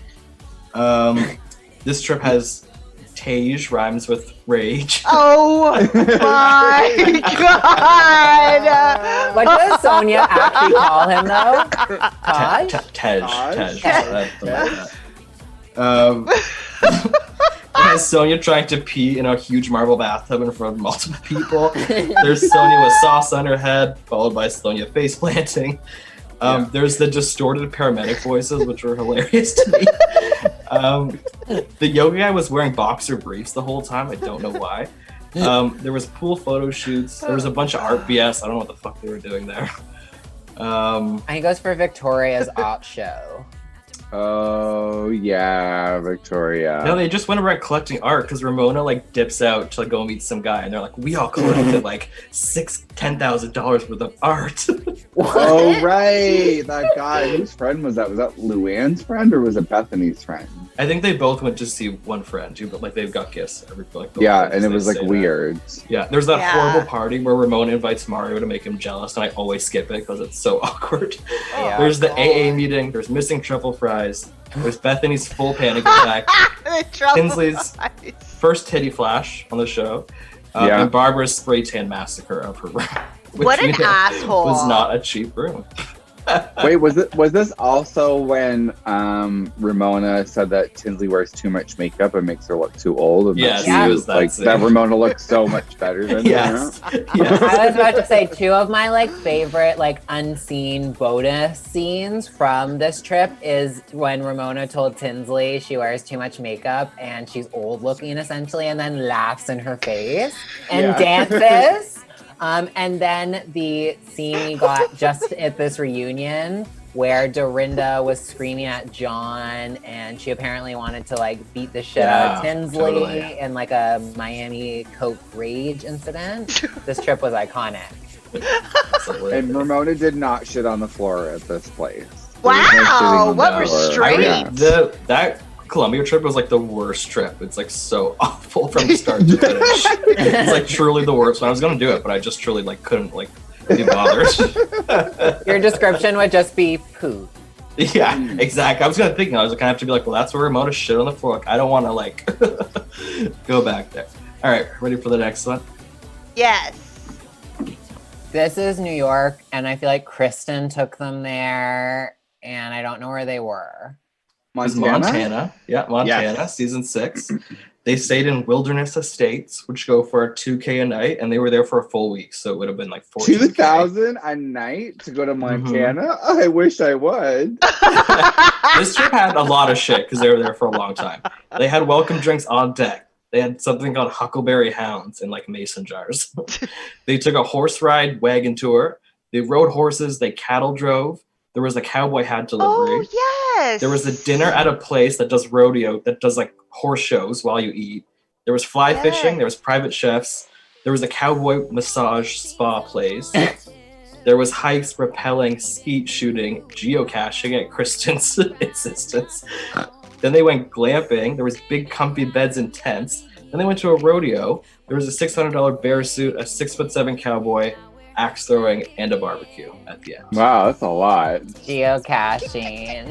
This trip has Tage rhymes with rage. Oh my god! What does Sonia actually call him though? Taj? It has Sonia trying to pee in a huge marble bathtub in front of multiple people. There's Sonia with sauce on her head, followed by Sonia face planting. There's the distorted paramedic voices, which were hilarious to me. The yoga guy was wearing boxer briefs the whole time. I don't know why. There was pool photo shoots. There was a bunch of art BS. I don't know what the fuck they were doing there. And he goes for Victoria's art show. Oh yeah, Victoria. No, they just went around collecting art because Ramona like dips out to like go meet some guy, and they're like, "We all collected like $10,000 worth of art." Oh right, that guy. Whose friend was that? Was that Luann's friend or was it Bethany's friend? I think they both went to see one friend too, but like they've got gifts every like. Yeah, and it was like weird. Yeah, there's that horrible party where Ramona invites Mario to make him jealous, and I always skip it because it's so awkward. Yeah. There's the AA meeting. There's missing truffle fries. There's Bethany's full panic attack. Tinsley's first titty flash on the show. And Barbara's spray tan massacre of her room. What an asshole! Was not a cheap room. Wait, was this also when Ramona said that Tinsley wears too much makeup and makes her look too old? And Yes, that it was that like scene. that Ramona looks so much better than Yes. her. Yes. I was about to say two of my like favorite like unseen bonus scenes from this trip is when Ramona told Tinsley she wears too much makeup and she's old looking essentially, and then laughs in her face and dances. And then the scene we got just at this reunion where Dorinda was screaming at John and she apparently wanted to like beat the shit out of Tinsley in like a Miami Coke rage incident. This trip was iconic. And Ramona did not shit on the floor at this place. Wow, what restraint! That Colombia trip was like the worst trip. It's like so awful from the start to finish. It's like truly the worst. I was gonna do it, but I just truly like couldn't like be bothered. Your description would just be poo. Yeah, exactly. I was gonna think. I was gonna have to be like, well, that's where Ramona shit on the floor. Like, I don't want to like go back there. All right, ready for the next one? Yes. This is New York, and I feel like Kristen took them there, and I don't know where they were. Montana. Yeah, Montana, yes. Season 6. They stayed in Wilderness Estates, which go for $2,000 a night, and they were there for a full week, so it would have been like $14,000 $2,000 a night to go to Montana. Mm-hmm. I wish I would. This trip had a lot of shit because they were there for a long time. They had welcome drinks on deck. They had something called Huckleberry Hounds in like mason jars. They took a horse ride wagon tour. They rode horses. They cattle drove. There was a cowboy hat delivery. Oh, yes. There was a dinner at a place that does rodeo, that does like horse shows while you eat. There was fly fishing. There was private chefs. There was a cowboy massage spa place. There was hikes, rappelling, skeet shooting, geocaching at Kristen's insistence. Then they went glamping. There was big comfy beds and tents. Then they went to a rodeo. There was a $600 bear suit, a 6'7" cowboy, axe throwing, and a barbecue at the end. Wow, that's a lot. Geocaching.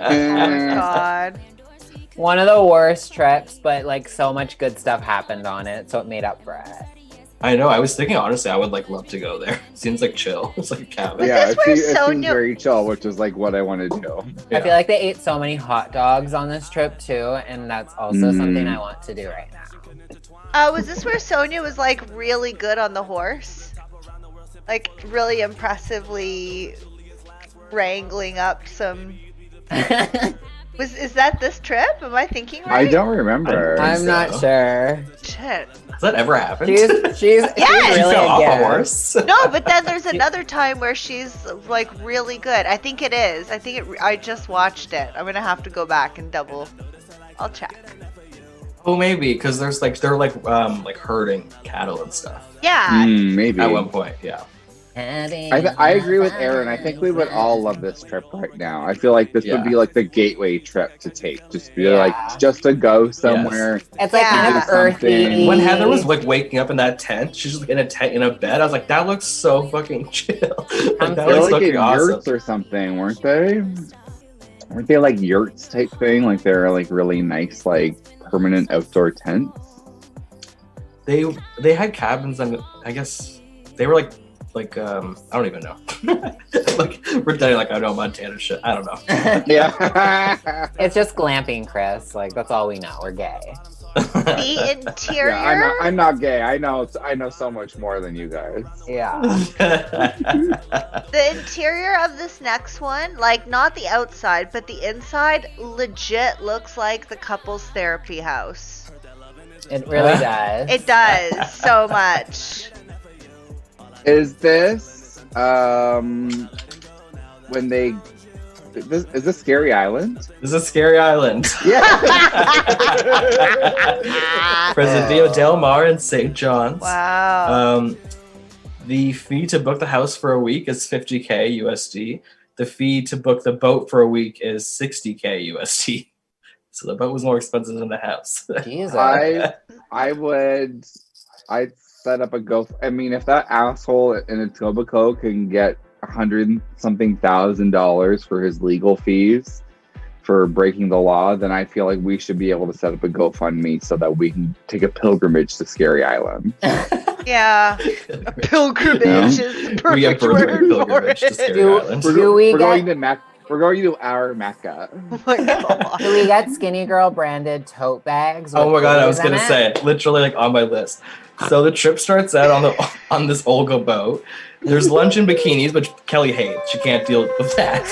Oh, God. One of the worst trips, but like so much good stuff happened on it, so it made up for it. I know. I was thinking, honestly, I would like love to go there. Seems like chill. It's like a cabin. Yeah, it seems very chill, which is like what I want to do. Yeah. I feel like they ate so many hot dogs on this trip too, and that's also something I want to do right now. Was this where Sonia was like really good on the horse? Like really impressively wrangling up some Is that this trip? Am I thinking right? I don't remember. I'm not sure. Shit. Has that ever happened? She's Yes! really fell off a good. horse. No, but then there's another time where she's like really good. I think it is. I just watched it. I'm gonna have to go back and I'll check. Oh, maybe because they're like herding cattle and stuff Yeah. Maybe. at one point. Yeah. I agree with Aaron. I think we would all love this trip right now. I feel like this would be like the gateway trip to take. Just be like, just to go somewhere. It's like kind do of earthy. something. When Heather was like waking up in that tent, she's just like in a tent in a bed. I was like, that looks so fucking chill. Like, that They're looks like in fucking awesome. yurts or something, weren't they? Weren't they like yurts type thing? Like they're like really nice, like permanent outdoor tents. They had cabins, and I guess they were like I don't even know. Like pretending like I know Montana shit. I don't know. Yeah. It's just glamping, Chris. Like that's all we know. We're gay. The interior. Yeah, I'm not gay. I know so much more than you guys. Yeah. The interior of this next one, like not the outside, but the inside, legit looks like the couple's therapy house. It really does. It does so much. Is this when they? Is this Scary Island? This is Scary Island. Yeah. Presidio Del Mar in St. John's. Wow. The fee to book the house for a week is $50K USD. The fee to book the boat for a week is $60K USD. So the boat was more expensive than the house. Jesus. I'd set up a I mean, if that asshole in Etobicoke can get $100,000 for his legal fees for breaking the law, then I feel like we should be able to set up a GoFundMe so that we can take a pilgrimage to Scary Island. Yeah. A pilgrimage is the perfect word for it. To Scary Island. We're going to our Mecca. Oh my God. Do we get Skinny Girl branded tote bags? Oh my God, I was going gonna say it, literally like on my list. So the trip starts out on this Olga boat. There's lunch and bikinis, which Kelly hates. She can't deal with that.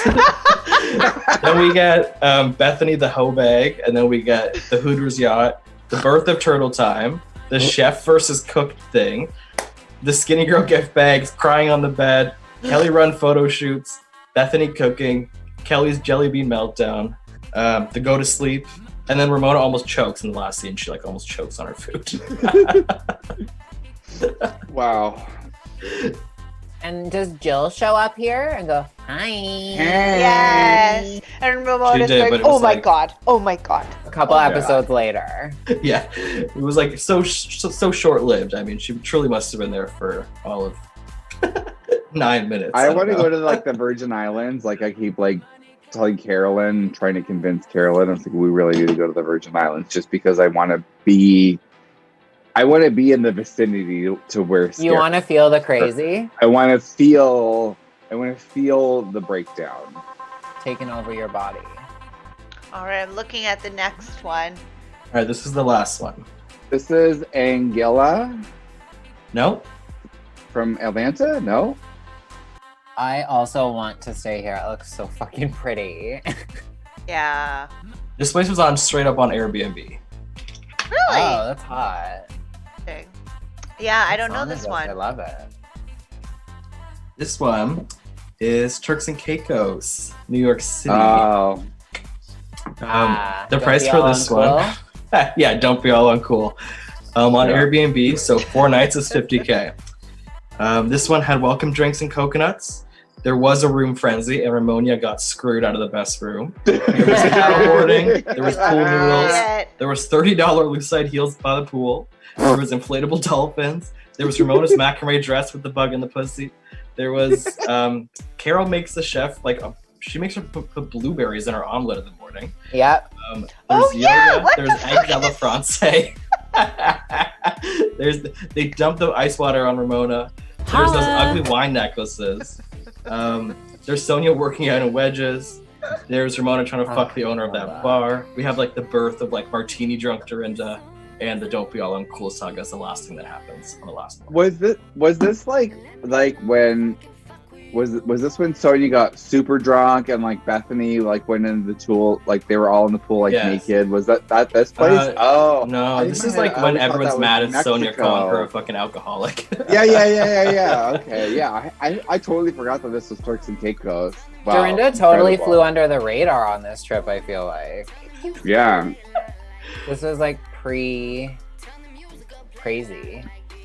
Then we get Bethany the hoe bag, and then we get the Hooters yacht, the birth of Turtle Time, the chef versus cook thing, the Skinny Girl gift bags, crying on the bed, Kelly run photo shoots, Bethany cooking, Kelly's jelly bean meltdown, the go to sleep, and then Ramona almost chokes in the last scene. She like almost chokes on her food. Wow. And does Jill show up here and go, hi? Yes. And Ramona's She did, like, but it was oh my like- God. Oh my God. A couple episodes later. Yeah, it was like so short lived. I mean, she truly must have been there for all of 9 minutes. I want to don't go know. to like the Virgin Islands. Like I keep like telling Carolyn, trying to convince Carolyn. I was like, we really need to go to the Virgin Islands just because I want to be in the vicinity to where You want to feel the crazy? I want to feel the breakdown. Taking over your body. All right, I'm looking at the next one. All right, this is the last one. This is Angela No, from Atlanta. No, I also want to stay here. It looks so fucking pretty. Yeah. this place was on straight up on Airbnb. Really? Oh, that's hot. Interesting. Yeah, I don't know Song this is- one. I love it. This one is Turks and Caicos, New York City. oh, The Don't price be for all this uncool. one, yeah, don't be all uncool. On Yeah. Airbnb, so 4 nights is $50K. This one had welcome drinks and coconuts. There was a room frenzy, and Ramona got screwed out of the best room. There was paddleboarding. There was pool noodles. Shit. There was $30 Lucite heels by the pool. There was inflatable dolphins. There was Ramona's macrame dress with the bug in the pussy. There was Carol makes the chef she makes her put blueberries in her omelet in the morning. Yep. There's Oh, yeah, yoga. what There's the fuck eggs a la francais. They dumped the ice water on Ramona. There's those ugly wine necklaces. There's Sonia working out in wedges. There's Ramona trying to fuck the owner of that bar. We have like the birth of like Martini drunk Dorinda, and the Don't Be All Uncool saga is the last thing that happens on the last one. was this like when Was this when Sonia got super drunk and like Bethany like went into the pool, like they were all in the pool like naked? Was that this place? No, this is like when everyone's mad at Sonia calling her a fucking alcoholic. Yeah. Okay, yeah. I totally forgot that this was Turks and Caicos. Wow, Dorinda totally flew under the radar on this trip, I feel like. Yeah. This was like crazy.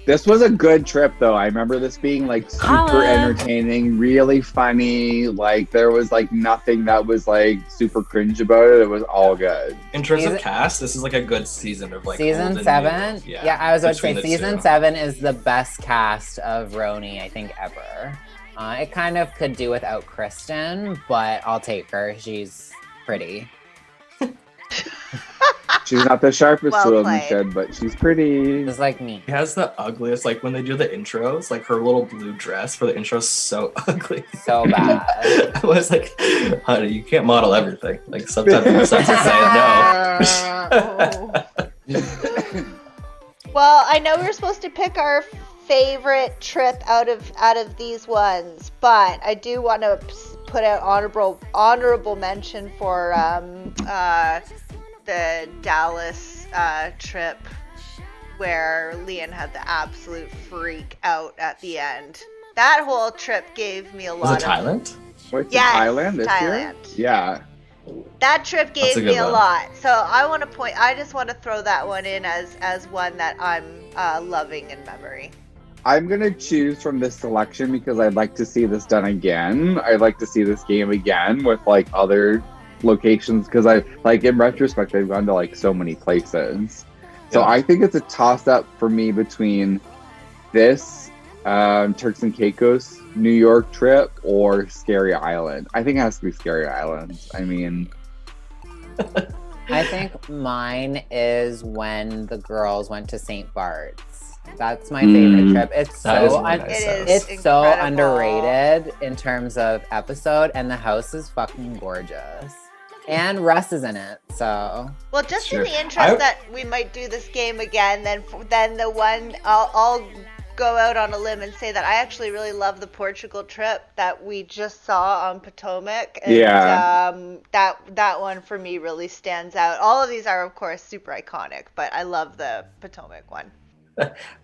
This was a good trip though. I remember this being like super entertaining, really funny. Like there was like nothing that was like super cringe about it. It was all good. In terms of cast, this is like a good season of like season 7. Yeah, I was about to say season 7 is the best cast of RHONY I think ever. It kind of could do without Kristen, but I'll take her. She's pretty. She's not the sharpest tool in the shed, but she's pretty. Just like me. She has the ugliest, like when they do the intros, like her little blue dress for the intro is so ugly. So bad. I was like, honey, you can't model everything. Like sometimes you just have to say no. Well, I know we were supposed to pick our favorite trip out of these ones, but I do want to put out honorable mention for the Dallas trip where Leon had the absolute freak out at the end. That whole trip gave me a lot of... Thailand? Wait, Thailand this year? Yeah. That trip gave me a lot. So I just want to throw that one in as one that I'm loving in memory. I'm going to choose from this selection because I'd like to see this done again. I'd like to see this game again with like other locations because I like in retrospect I've gone to like so many places. So I think it's a toss up for me between this Turks and Caicos New York trip or Scary Island. I think it has to be Scary Island. I mean, I think mine is when the girls went to St. Bart's. That's my favorite trip. It's so underrated in terms of episode, and the house is fucking gorgeous. And Russ is in it, so. Well, just in the interest that we might do this game again, then the one I'll go out on a limb and say that I actually really love the Portugal trip that we just saw on Potomac. And, that one for me really stands out. All of these are, of course, super iconic, but I love the Potomac one.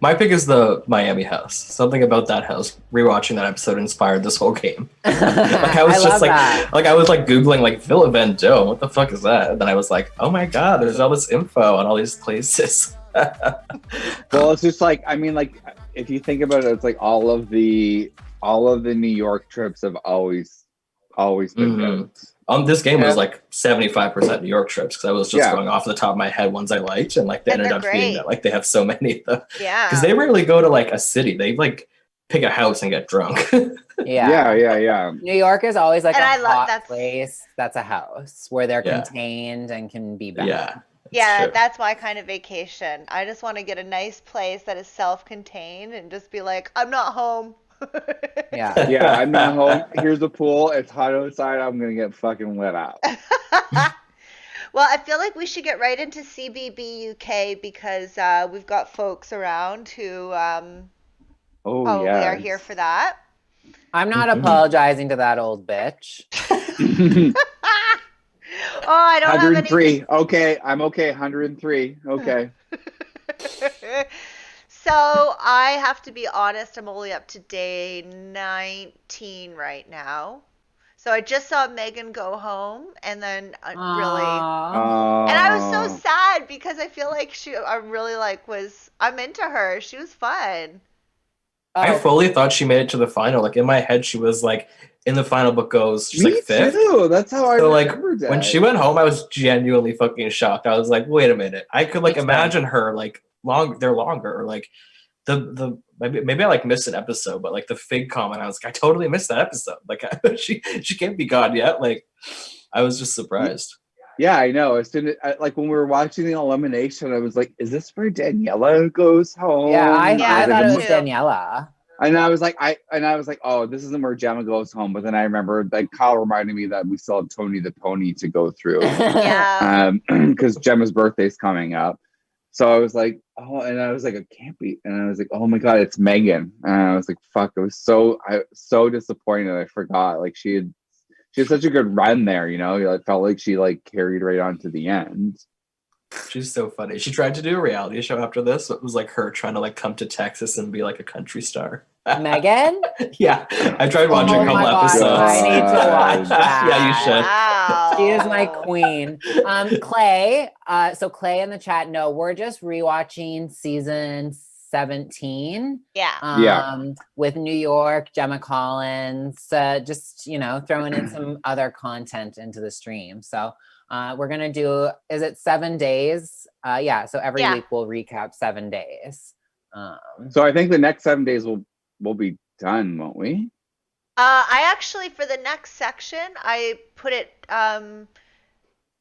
My pick is the Miami house. Something about that house, rewatching that episode inspired this whole game. Like I was I was like Googling like Villa Vendôme, what the fuck is that? And then I was like, oh my God, there's all this info on all these places. Well, it's just like, I mean, like if you think about it, it's like all of the New York trips have always been good. This game was like 75% New York trips because I was just going off the top of my head ones I liked, and like they ended up being that like they have so many of them. Yeah. Because they rarely go to like a city. They like pick a house and get drunk. Yeah. New York is always like hot place that's a house where they're contained and can be back. Yeah, that's my kind of vacation. I just want to get a nice place that is self-contained and just be like, I'm not home. Yeah, I'm not home. Here's the pool. It's hot outside. I'm gonna get fucking lit out. Well, I feel like we should get right into CBBUK because we've got folks around who we are here for that. I'm not apologizing to that old bitch. I don't 103. Okay, I'm okay. 103. Okay. So I have to be honest, I'm only up to day 19 right now. So I just saw Megan go home, and then and I was so sad because I feel like I'm into her. She was fun. I fully thought she made it to the final. Like in my head, she was like in the final, but goes she's like fifth. Too. That's how I remembered that. When she went home, I was genuinely fucking shocked. I was like, wait a minute, I could like imagine her like they're longer, or like the maybe I like missed an episode, but like the Fig comment, I was like, I totally missed that episode. Like she can't be gone yet. Like I was just surprised. Yeah, I know. As soon as like when we were watching the elimination, I was like, is this where Daniela goes home? Yeah, I thought it was Daniela. And I was like, oh, this isn't where Gemma goes home. But then I remember like Kyle reminded me that we still have Tony the Pony to go through. Yeah. Because Gemma's birthday's coming up. So I was like, oh, and I was like, it can't be. And I was like, oh my God, it's Megan. And I was like, fuck, I was so disappointed. I forgot. Like she had such a good run there, you know? It felt like she like carried right on to the end. She's so funny. She tried to do a reality show after this. So it was like her trying to like come to Texas and be like a country star. Megan? Yeah, I tried watching a couple episodes. I need to watch that. Yeah, you should. Wow. She is my queen. Clay, so Clay in the chat, no, we're just rewatching season 17. Yeah. With New York, Gemma Collins, just, you know, throwing in some other content into the stream. So we're going to do, is it 7 days? Yeah, so every week we'll recap 7 days. So I think the next 7 days will be done, won't we? I actually, for the next section, I put it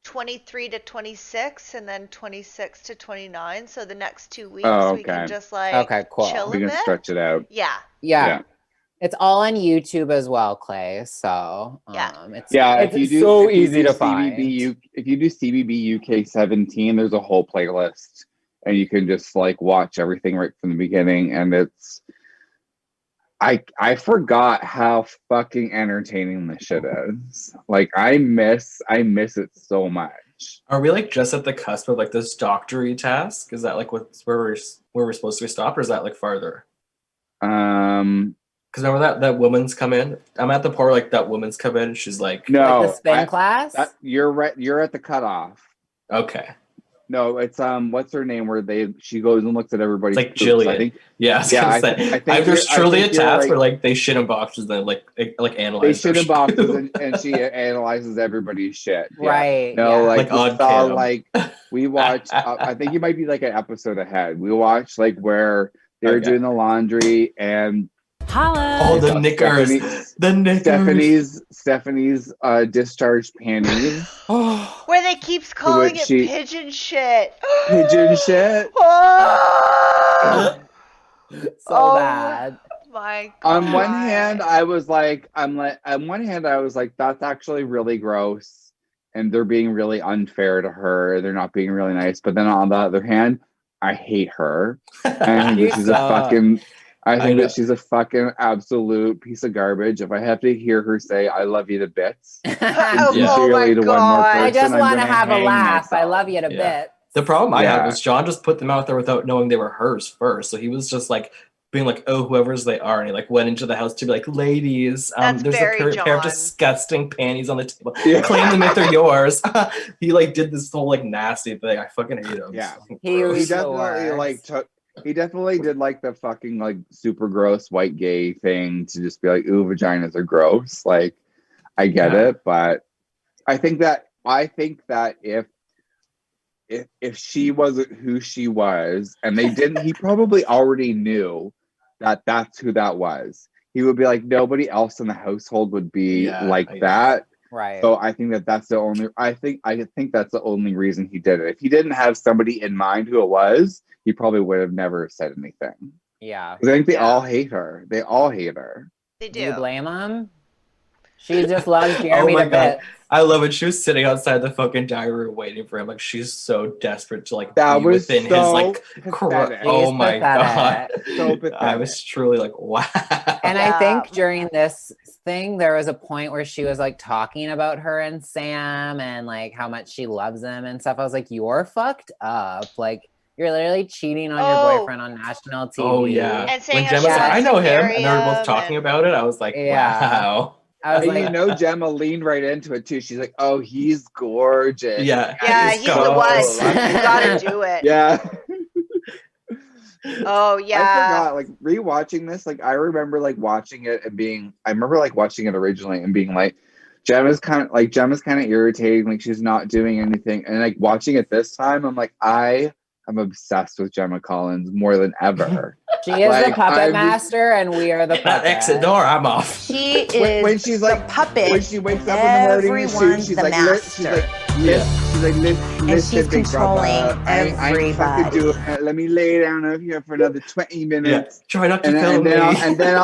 23 to 26 and then 26 to 29. So the next 2 weeks we can just like chill a bit. We can stretch it out. Yeah. It's all on YouTube as well, Clay. So it's so easy to find. If you do CBBUK17, there's a whole playlist, and you can just like watch everything right from the beginning, and it's. I forgot how fucking entertaining this shit is. Like I miss it so much. Are we like just at the cusp of like this doctory task? Is that like where we're supposed to be stopped, or is that like farther? Because remember that woman's come in. I'm at the part where like that woman's come in. And she's like, no, like the spin class. You're right. You're at the cutoff. Okay. No, it's what's her name? Where she goes and looks at everybody. It's like Jillian. I think. Yeah, I think there's truly a task where like they shit in boxes and like analyze. They shit in boxes and she analyzes everybody's shit. Right. No, like we saw like we watched. I think you might be like an episode ahead. We watched like where they were doing the laundry and. Oh, the knickers. Stephanie's discharged panties. Where they keeps calling it pigeon shit. Pigeon shit. So bad. My God. On one hand, I was like, that's actually really gross, and they're being really unfair to her. They're not being really nice. But then on the other hand, I hate her, and I think that she's a fucking absolute piece of garbage. If I have to hear her say "I love you" to bits, sincerely to one more person, I just want to have a laugh. I love you to bits. The problem I had was John just put them out there without knowing they were hers first. So he was just like being like, "Oh, whoever's they are," and he like went into the house to be like, "Ladies, there's a pair of disgusting panties on the table. Claim them if they're yours." He like did this whole like nasty thing. I fucking hate him. Yeah, he definitely did like the fucking like super gross white gay thing to just be like, ooh, vaginas are gross. Like, I get it, but I think that if she wasn't who she was, and they didn't, he probably already knew that that's who that was. He would be like, nobody else in the household would be like that. Right. So I think that's the only. I think that's the only reason he did it. If he didn't have somebody in mind who it was, he probably would have never said anything. Yeah. Because I think they all hate her. They all hate her. They do. Do you blame them? She just loves Jeremy to bits. I love it. She was sitting outside the fucking diary room waiting for him. Like she's so desperate to like be within his like. Oh my God. So pathetic. I was truly like, wow. And I think during this thing, there was a point where she was like talking about her and Sam and like how much she loves him and stuff. I was like, you're fucked up. Like you're literally cheating on your boyfriend on national TV. Oh yeah. And saying when Gemma's like, I know him, and they were both talking about it, I was like, wow. I was like, Gemma leaned right into it too. She's like, "Oh, he's gorgeous." Yeah, he's the one. You gotta do it. Yeah. Oh yeah. I forgot. Like rewatching this, like I remember like watching it and I remember like watching it originally and being like, Gemma's kind of irritating. Like she's not doing anything. And like watching it this time, I'm like, I'm obsessed with Gemma Collins more than ever. She is the puppet master, and we are the puppet. Exit door. I'm off. She is when she's like the puppet. When she wakes up in the morning, Everyone's she's the like, master. And she's controlling everybody. I do it. Let me lay down over here for another 20 minutes. Yeah. Try not to kill me. And then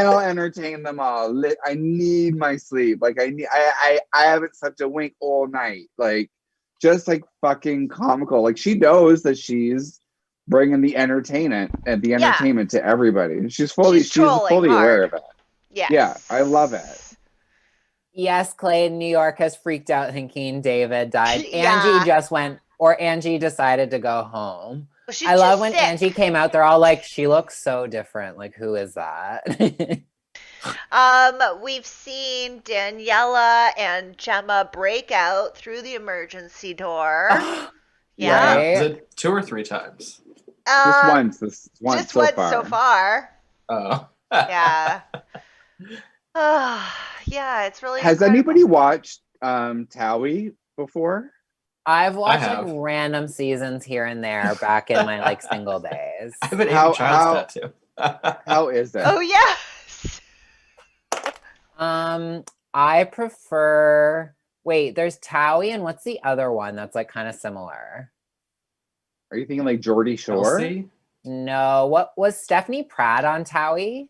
I'll entertain them all. I need my sleep. Like I haven't slept a wink all night. Like just like fucking comical. Like she knows that she's bringing the entertainment to everybody. She's fully aware of it. Yes. Yeah, I love it. Yes, Clay in New York has freaked out thinking David died. Yeah. Angie just went, or Angie decided to go home. Well, she's I love just when sick. Angie came out, they're all like, she looks so different. Like, who is that? We've seen Daniela and Gemma break out through the emergency door. Yeah. Right? Is it 2 or 3 times? Just once. Just once so far. Oh. Yeah. Yeah, it's really Has incredible. anybody watched Towie before? I've watched like random seasons here and there back in my like single days. I have an Amy Childs tattoo. How is it? Oh yes. I prefer. Wait, there's Towie, and what's the other one that's like kind of similar? Are you thinking like Geordie Shore? Chelsea? No, what was Stephanie Pratt on Towie?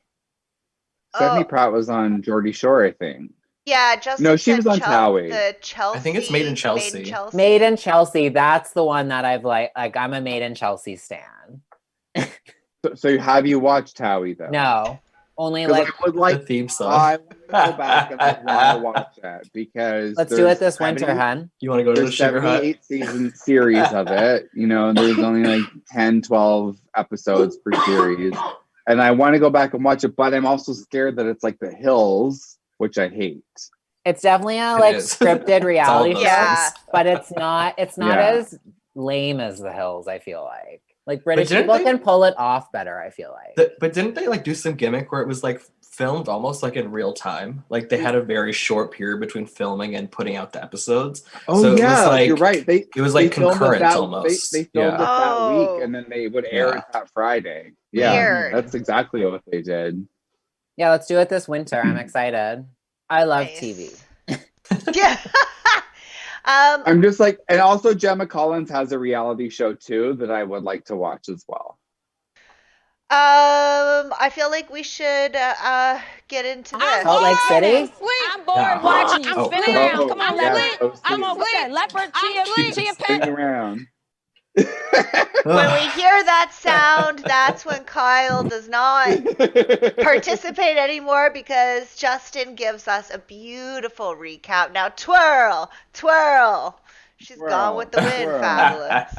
Stephanie Pratt was on Geordie Shore, I think. Yeah, Justin. No, she was on Towie. The Chelsea. I think it's Made in Chelsea. Made in Chelsea. That's the one that I've like I'm a Made in Chelsea stan. So have you watched Towie though? No, only I like would the theme song. I want to go back and I want to watch that because let's do it this winter, hun. You want to go to the Sugar Hut? 78 season series of it. You know, there's only like 10, 12 episodes per series. And I want to go back and watch it, but I'm also scared that it's like The Hills, which I hate. It's definitely a like scripted reality show, Yeah. but it's not as lame as The Hills, I feel like. Like British people can pull it off better, I feel like. But didn't they like do some gimmick where it was like filmed almost like in real time? Like they had a very short period between filming and putting out the episodes. Oh so yeah, it was like, you're right. It was like concurrent almost. They filmed it that week and then they would air it that Friday. Yeah, Weird. that's exactly what they did. Yeah, let's do it this winter. I'm excited. I love TV. Yeah. I'm just like, and also Gemma Collins has a reality show too that I would like to watch as well. I feel like we should get into this. Salt Lake City? I'm bored watching you spin around. Come on, yeah, Lily. I'm over there. Leopard, chia Spin pet. around. When we hear that sound, that's when Kyle does not participate anymore because Justin gives us a beautiful recap. Now twirl, twirl. She's gone with the wind, twirl. Fabulous.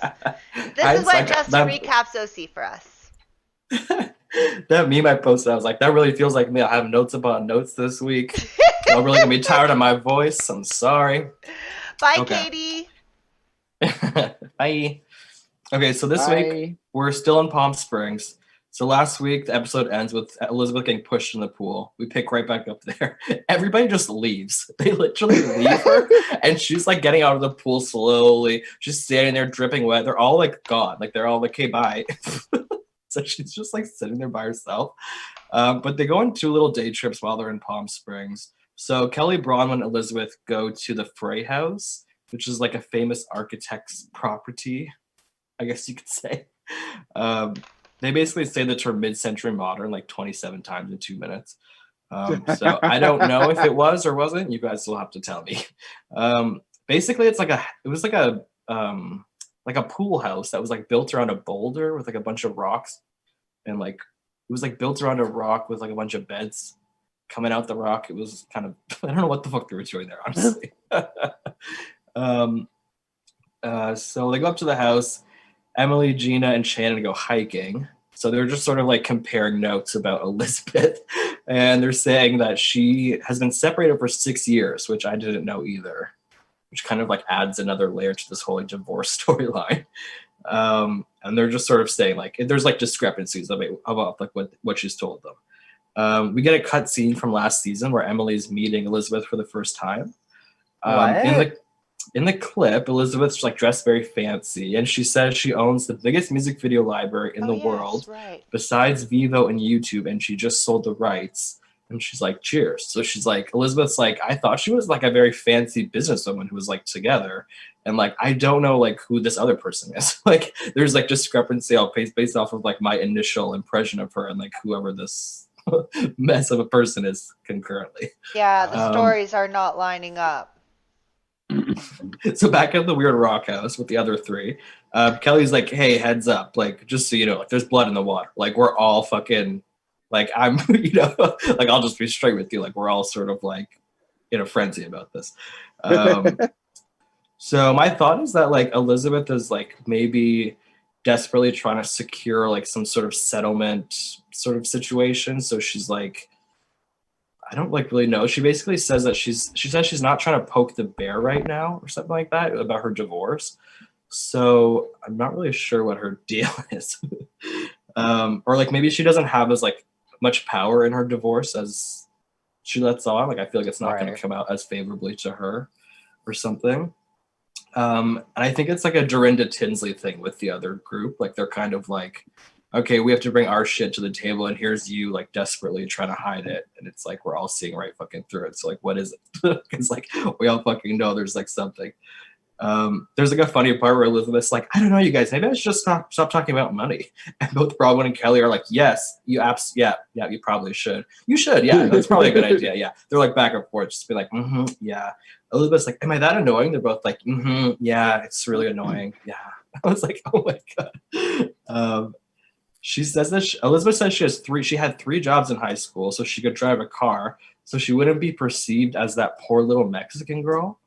This is when Justin recaps OC for us. That meme I posted, I was like, that really feels like me. I have notes upon notes this week. I'm really gonna be tired of my voice. I'm sorry. Bye, Katie. Bye. Okay, so this week we're still in Palm Springs. So last week the episode ends with Elizabeth getting pushed in the pool. We pick right back up there. Everybody just leaves. They literally leave her, and she's like getting out of the pool slowly. She's standing there dripping wet. They're all like gone. Like they're all like, okay, bye. So she's just like sitting there by herself. But they go on 2 little day trips while they're in Palm Springs. So Kelly Bronwyn and Elizabeth go to the Frey House, which is like a famous architect's property, I guess you could say. They basically say the term mid-century modern like 27 times in 2 minutes. So I don't know if it was or wasn't. You guys will have to tell me. Basically, it was like a pool house that was like built around a boulder with like a bunch of rocks, and like it was like built around a rock with like a bunch of beds coming out the rock. It was kind of I don't know what the fuck they were doing there, honestly. So they go up to the house. Emily, Gina, and Shannon go hiking. So they're just sort of like comparing notes about Elizabeth, and they're saying that she has been separated for 6 years, which I didn't know either, which kind of like adds another layer to this whole like, divorce storyline. And they're just sort of saying like there's like discrepancies about like what she's told them. We get a cut scene from last season where Emily's meeting Elizabeth for the first time. In the clip, Elizabeth's like dressed very fancy, and she says she owns the biggest music video library in the world, besides Vivo and YouTube, and she just sold the rights. And she's like, cheers. So she's like, Elizabeth's like, I thought she was like a very fancy businesswoman who was like together. And like, I don't know like who this other person is. Like, there's like discrepancy based off of like my initial impression of her and like whoever this mess of a person is concurrently. Yeah, the stories are not lining up. So back at the weird rock house with the other three, Kelly's like, hey, heads up, like, just so you know, like, there's blood in the water. Like, we're all fucking, like, I'm, you know, like, I'll just be straight with you. Like, we're all sort of like in a frenzy about this. So my thought is that like Elizabeth is like maybe desperately trying to secure like some sort of settlement sort of situation. So she's like, I don't like really know. She basically says that she says she's not trying to poke the bear right now or something like that about her divorce. So I'm not really sure what her deal is. Or like maybe she doesn't have as like much power in her divorce as she lets on. Like I feel like it's not going to come out as favorably to her or something. And I think it's like a Dorinda Tinsley thing with the other group. Like they're kind of like, okay, we have to bring our shit to the table, and here's you like desperately trying to hide it, and it's like we're all seeing right fucking through it. So like, what is it? Because like we all fucking know there's like something. There's like a funny part where Elizabeth's like, I don't know, you guys, maybe I should just stop talking about money. And both Bronwyn and Kelly are like, yes, you you probably should. You should, yeah, that's probably a good idea. Yeah, they're like back and forth, just be like, yeah. Elizabeth's like, am I that annoying? They're both like, yeah, it's really annoying. Yeah. I was like, oh my god. She says that Elizabeth says she had three jobs in high school, so she could drive a car, so she wouldn't be perceived as that poor little Mexican girl,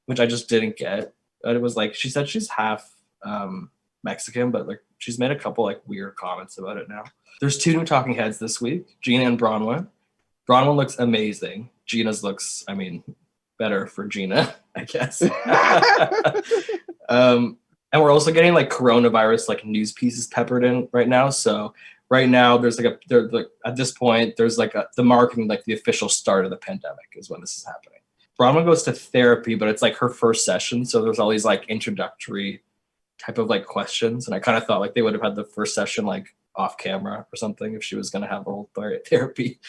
which I just didn't get. But it was like she said she's half Mexican, but like she's made a couple like weird comments about it now. There's two new talking heads this week, Gina and Bronwyn. Bronwyn looks amazing. Gina's looks, I mean, better for Gina, I guess. And we're also getting like coronavirus like news pieces peppered in right now. So right now there's like at this point there's like the marketing, like the official start of the pandemic is when this is happening. Bronwyn goes to therapy, but it's like her first session, so there's all these like introductory type of like questions, and I kind of thought like they would have had the first session like off camera or something if she was going to have a whole therapy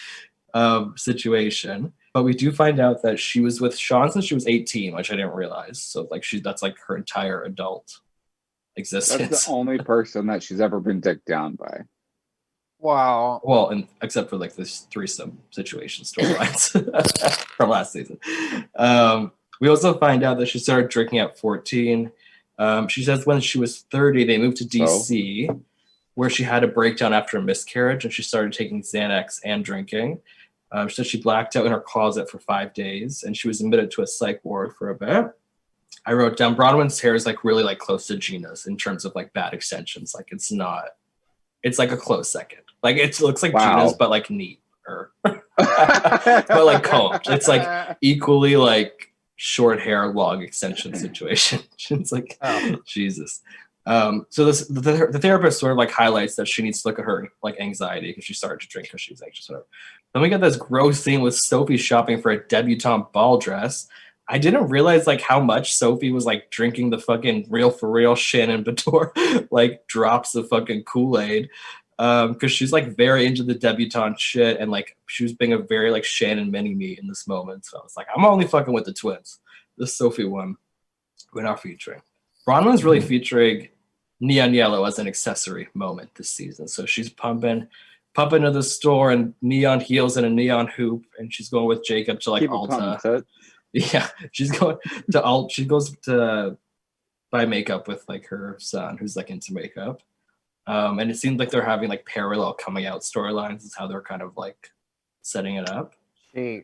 situation. But we do find out that she was with Sean since she was 18, which I didn't realize. So like that's like her entire adult existence. That's the only person that she's ever been dicked down by. Wow. Well, and except for like this threesome situation storylines from last season. We also find out that she started drinking at 14. She says when she was 30, they moved to DC, where she had a breakdown after a miscarriage, and she started taking Xanax and drinking. She said she blacked out in her closet for 5 days, and she was admitted to a psych ward for a bit. I wrote down Bronwyn's hair is like really like close to Gina's in terms of like bad extensions. Like it's like a close second. Like it looks like Gina's, but like neat or but like combed. It's like equally like short hair, long extension situation. It's like Jesus. So the therapist sort of like highlights that she needs to look at her like anxiety because she started to drink because she was anxious. Whatever. Then we got this gross scene with Sophie shopping for a debutante ball dress. I didn't realize like how much Sophie was like drinking the fucking real for real Shannon Beador like drops of fucking Kool-Aid. Because she's like very into the debutante shit, and like she was being a very like Shannon mini-me in this moment. So I was like, I'm only fucking with the twins. This Sophie one, we're not featuring. Bronwyn's really featuring neon yellow as an accessory moment this season. So she's pumping to the store in neon heels and a neon hoop, and she's going with Jacob to like Ulta. Yeah, she's going to Ulta. She goes to buy makeup with like her son, who's like into makeup. And it seems like they're having like parallel coming out storylines. Is how they're kind of like setting it up. Do you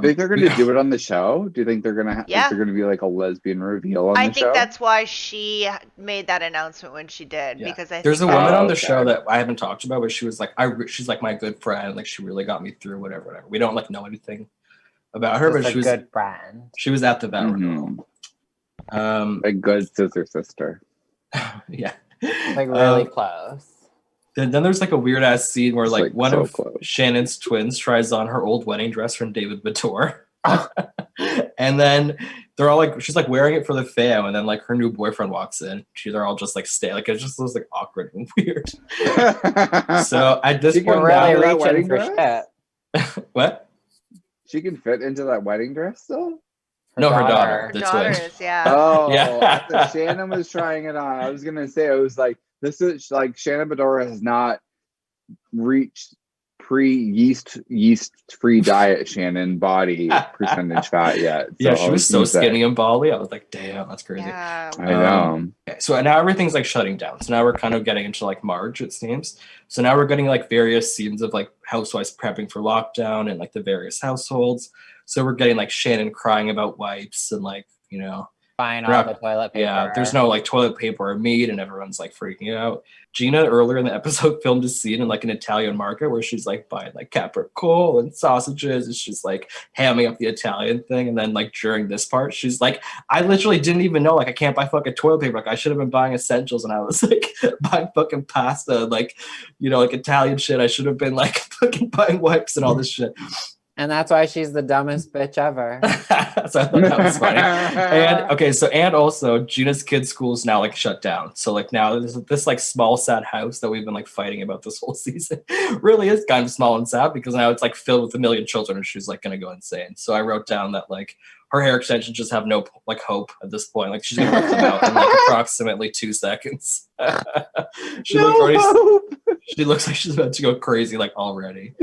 think they're going to do it on the show? Do you think they're going to? Is there going to be like a lesbian reveal on the show? I think that's why she made that announcement when she did. Yeah. Because there's a woman on the show that I haven't talked about, but she was like, she's like my good friend. Like she really got me through whatever. We don't like know anything about her, but she was a good friend. She was at the battle. A good sister. Yeah. Like really close. Then there's like a weird ass scene where like one of Shannon's twins tries on her old wedding dress from David Beador. And then they're all like, she's like wearing it for the fam, and then like her new boyfriend walks in. They're all just like stay like it just looks like awkward and weird. So at this point, really reaching for shit. What? She can fit into that wedding dress still? Her daughter. The daughters, yeah. Oh, yeah. After Shannon was trying it on, I was gonna say, I was like, this is like Shannon Beador has not reached pre-yeast free diet Shannon body percentage fat yet. So Yeah, she was so skinny in Bali. I was like, damn, that's crazy. Yeah. I know. Okay, so now everything's like shutting down. So now we're kind of getting into like March, it seems. So now we're getting like various scenes of like housewives prepping for lockdown and like the various households. So we're getting like Shannon crying about wipes and like, you know, buying all the toilet paper. Yeah, there's no like toilet paper or meat, and everyone's like freaking out. Gina earlier in the episode filmed a scene in like an Italian market where she's like buying like capricole and sausages, and she's like hamming up the Italian thing. And then like during this part, she's like, I literally didn't even know, like, I can't buy fucking toilet paper. Like, I should have been buying essentials, and I was like buying fucking pasta, like, you know, like Italian shit. I should have been like fucking buying wipes and all this shit. And that's why she's the dumbest bitch ever. So I thought that was funny. And okay, so and also Gina's kids' school is now like shut down. So like now this like small sad house that we've been like fighting about this whole season really is kind of small and sad, because now it's like filled with a million children and she's like gonna go insane. So I wrote down that like her hair extensions just have no like hope at this point. Like she's gonna rip them out in like approximately 2 seconds. She looks like she's about to go crazy like already.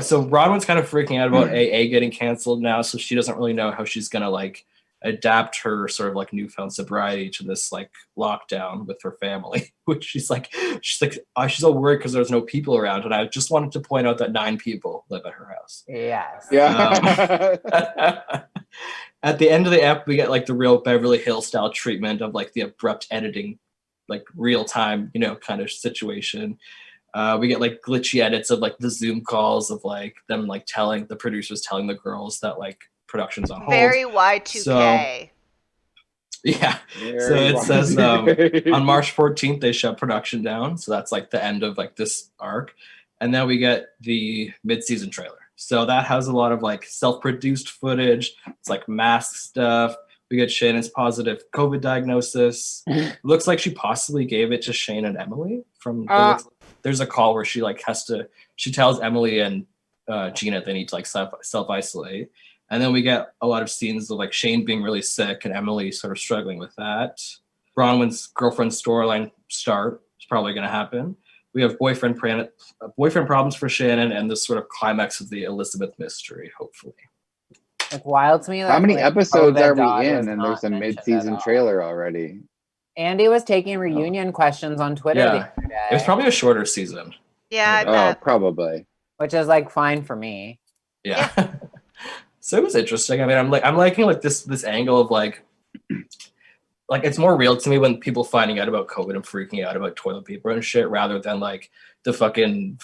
So Bronwyn's kind of freaking out about AA getting canceled now, so she doesn't really know how she's gonna like adapt her sort of like newfound sobriety to this like lockdown with her family. Which she's all worried because there's no people around, and I just wanted to point out that 9 people live at her house. Yes. Yeah. At the end of the app, we get like the real Beverly Hills style treatment of like the abrupt editing, like real time, you know, kind of situation. We get like glitchy edits of like the Zoom calls of like them like telling the producers telling the girls that like production's on hold. Very Y2K. So, yeah. So it says on March 14th they shut production down. So that's like the end of like this arc. And then we get the mid-season trailer. So that has a lot of like self-produced footage. It's like mask stuff. We get Shannon's positive COVID diagnosis. Looks like she possibly gave it to Shane and Emily from there's a call where she like she tells Emily and Gina they need to like self-isolate. And then we get a lot of scenes of like Shane being really sick and Emily sort of struggling with that. Bronwyn's girlfriend storyline start is probably going to happen. We have boyfriend problems for Shannon and this sort of climax of the Elizabeth mystery, hopefully. It's wild to me that how many like, episodes are we was in and there's a not mid-season trailer already? Andy was taking reunion questions on Twitter the other day. It was probably a shorter season. Yeah, I bet. Probably. Which is like fine for me. Yeah. So it was interesting. I mean, I'm liking like this angle of like it's more real to me when people finding out about COVID and freaking out about toilet paper and shit, rather than like the fucking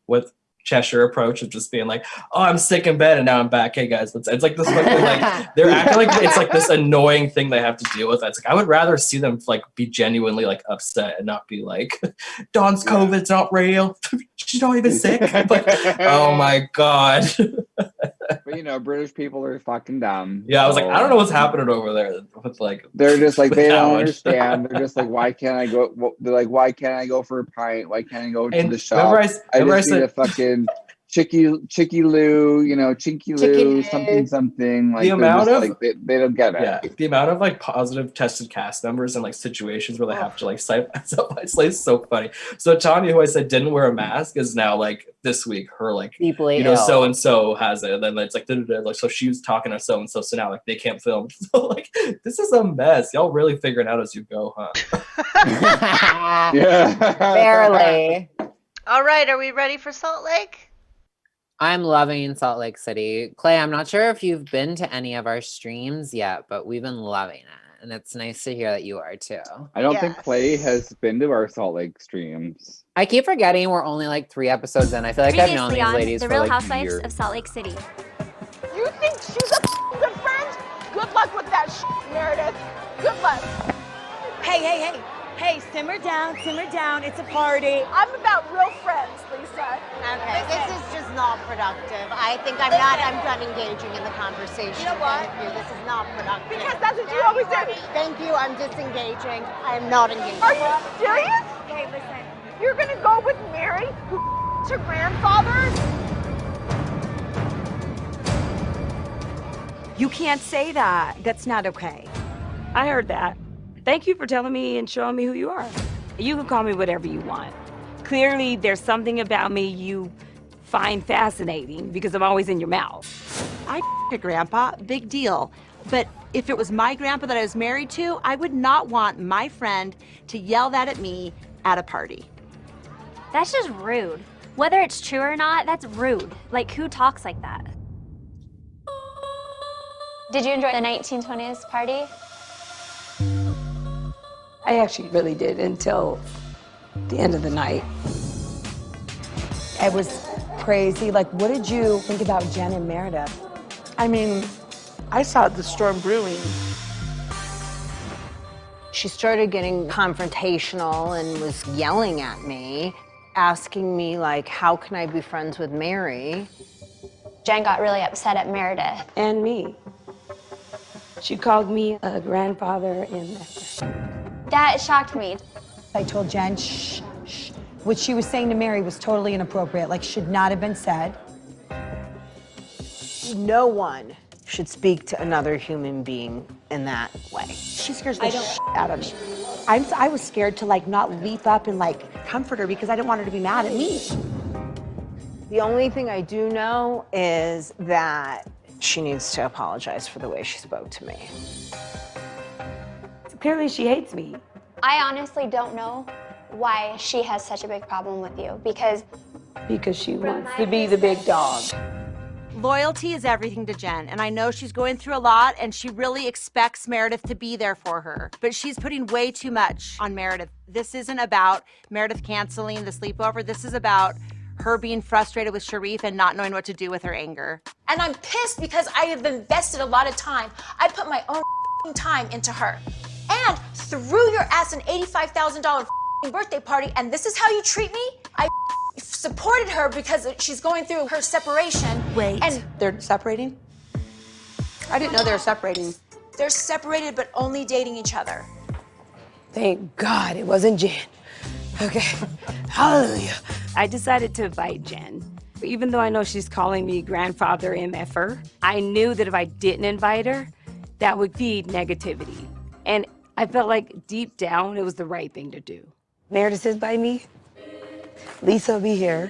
what Cheshire approach of just being like, oh, I'm sick in bed and now I'm back. Hey guys, it's like this fucking like they're acting like it's like this annoying thing they have to deal with. It's like I would rather see them like be genuinely like upset and not be like, Dawn's COVID's not real. She's not even sick. But oh my god. But you know, British people are fucking dumb. Yeah, I was like, I don't know what's happening over there with like they're just like they don't understand. They're just like, why can't I go? They're like, why can't I go for a pint? Why can't I go to the shop? I just need a fucking Chicky Lou, you know, Chinky Lou, something. Like the amount of like, they don't get it. Yeah, the amount of like positive tested cast members and like situations where they have to like self-isolate is so funny. So Tanya, who I said didn't wear a mask, is now like this week her like deeply you know ill. so and so has it, and then it's like like so she was talking to so and so, so now like they can't film. So like this is a mess. Y'all really figure it out as you go, huh? Yeah, barely. All right, are we ready for Salt Lake? I'm loving Salt Lake City. Clay, I'm not sure if you've been to any of our streams yet, but we've been loving it. And it's nice to hear that you are too. I don't think Clay has been to our Salt Lake streams. I keep forgetting we're only like 3 episodes in. I feel like I've known these ladies the for Real like Housewives years. of Salt Lake City. You think she's a good friend? Good luck with that Meredith. Good luck. Hey, simmer down, it's a party. I'm about real friends, Lisa. Okay, this is just not productive. I think I'm done engaging in the conversation. You know what? Thank you. This is not productive. Because that's what you always do. Thank you, I'm disengaging. I am not engaging. Are you serious? Okay, listen. You're gonna go with Mary, who her grandfather? You can't say that. That's not okay. I heard that. Thank you for telling me and showing me who you are. You can call me whatever you want. Clearly, there's something about me you find fascinating because I'm always in your mouth. I a grandpa, big deal. But if it was my grandpa that I was married to, I would not want my friend to yell that at me at a party. That's just rude. Whether it's true or not, that's rude. Like, who talks like that? Did you enjoy the 1920s party? I actually really did until the end of the night. It was crazy. Like, what did you think about Jen and Meredith? I mean, I saw the storm brewing. She started getting confrontational and was yelling at me, asking me, like, how can I be friends with Mary? Jen got really upset at Meredith. And me. She called me a grandfather in That shocked me. I told Jen, shh, shh. What she was saying to Mary was totally inappropriate, like should not have been said. No one should speak to another human being in that way. She scares the shit out of me. I was scared to like not leap up and like comfort her because I didn't want her to be mad at me. The only thing I do know is that she needs to apologize for the way she spoke to me. Clearly she hates me. I honestly don't know why she has such a big problem with you, because she wants to be the big dog. Loyalty is everything to Jen, and I know she's going through a lot, and she really expects Meredith to be there for her, but she's putting way too much on Meredith. This isn't about Meredith canceling the sleepover. This is about her being frustrated with Sharif and not knowing what to do with her anger. And I'm pissed because I have invested a lot of time. I put my own time into her. And threw your ass an $85,000 birthday party, and this is how you treat me? I supported her because she's going through her separation. Wait, and they're separating? I didn't know they were separating. They're separated but only dating each other. Thank God it wasn't Jen. Okay, hallelujah. I decided to invite Jen. Even though I know she's calling me grandfather MFer, I knew that if I didn't invite her, that would feed negativity. And I felt like deep down it was the right thing to do. Meredith is by me. Lisa will be here.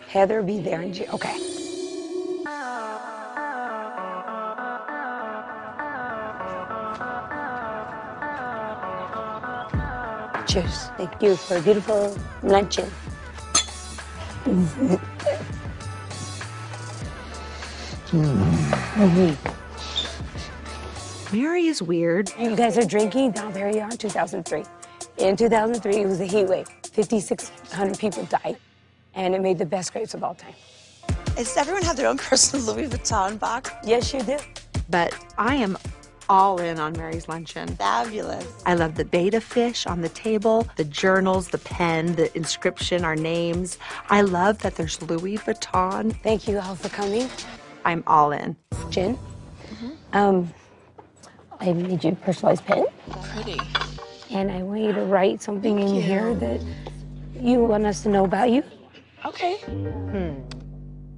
Heather will be there. And okay. Cheers. Thank you for a beautiful luncheon. Mary is weird. You guys are drinking? Now there you are in 2003. In 2003, it was a heat wave. 5,600 people died, and it made the best grapes of all time. Does everyone have their own personal Louis Vuitton box? Yes, you do. But I am all in on Mary's luncheon. Fabulous. I love the betta fish on the table, the journals, the pen, the inscription, our names. I love that there's Louis Vuitton. Thank you all for coming. I'm all in. Jen, I made you a personalized pen. Pretty. And I want you to write something in here that you want us to know about you. Okay.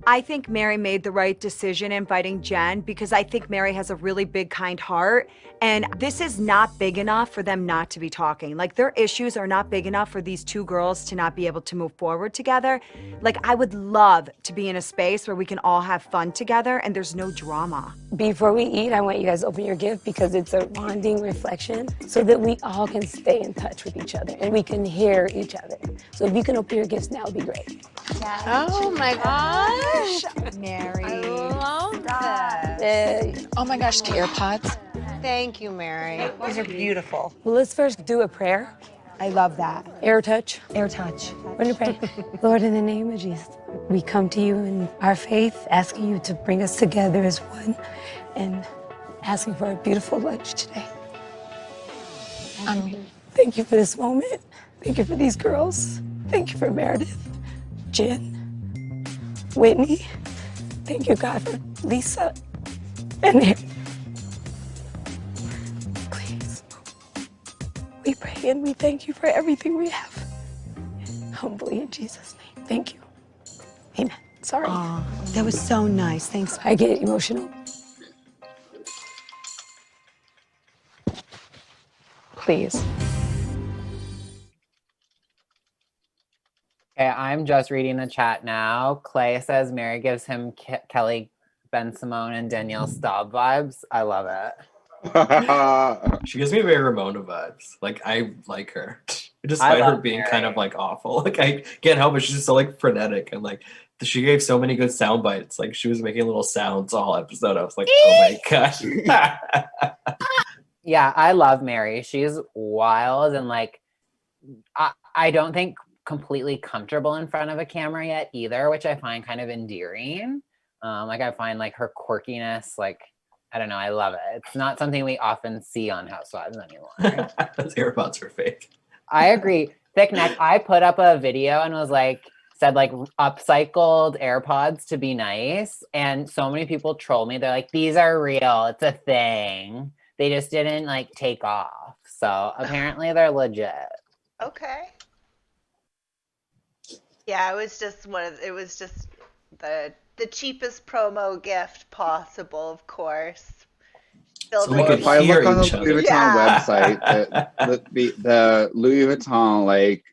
I think Mary made the right decision inviting Jen because I think Mary has a really big, kind heart. And this is not big enough for them not to be talking. Like, their issues are not big enough for these two girls to not be able to move forward together. Like, I would love to be in a space where we can all have fun together and there's no drama. Before we eat, I want you guys to open your gift because it's a bonding reflection so that we all can stay in touch with each other and we can hear each other. So if you can open your gifts now, it'd be great. Oh my gosh, Mary. I love that. Oh my gosh, the AirPods. Thank you, Mary. These are beautiful. Well, let's first do a prayer. I love that. Air touch. Air touch. We're gonna pray. Lord, in the name of Jesus, we come to you in our faith, asking you to bring us together as one and asking for a beautiful lunch today. Thank you for this moment. Thank you for these girls. Thank you for Meredith, Jen, Whitney. Thank you, God, for Lisa and Mary. Please, we pray and we thank you for everything we have. Humbly in Jesus' name, thank you. Amen. Sorry. Aw, that was so nice. Thanks. I get emotional. Please. Okay, I'm just reading the chat now. Clay says Mary gives him Kelly Ben Simone and Danielle Staub vibes. I love it. She gives me very Ramona vibes. Like, I like her. Despite her being kind of like awful. Like, I can't help it. She's just so like frenetic. And like, she gave so many good sound bites. Like, she was making little sounds all episode. I was like, oh my gosh. Yeah, I love Mary. She's wild and like, I don't think completely comfortable in front of a camera yet either, which I find kind of endearing. Like, I find like her quirkiness, like, I don't know, I love it. It's not something we often see on Housewives anymore. Those earbuds are fake. I agree. Thick neck. I put up a video and was like, said like upcycled AirPods to be nice. And so many people troll me. They're like, these are real. It's a thing. They just didn't like take off. So apparently they're legit. Okay. Yeah, it was just the cheapest promo gift possible, of course. So we could if I look on the each Louis other. Vuitton website, the Louis Vuitton like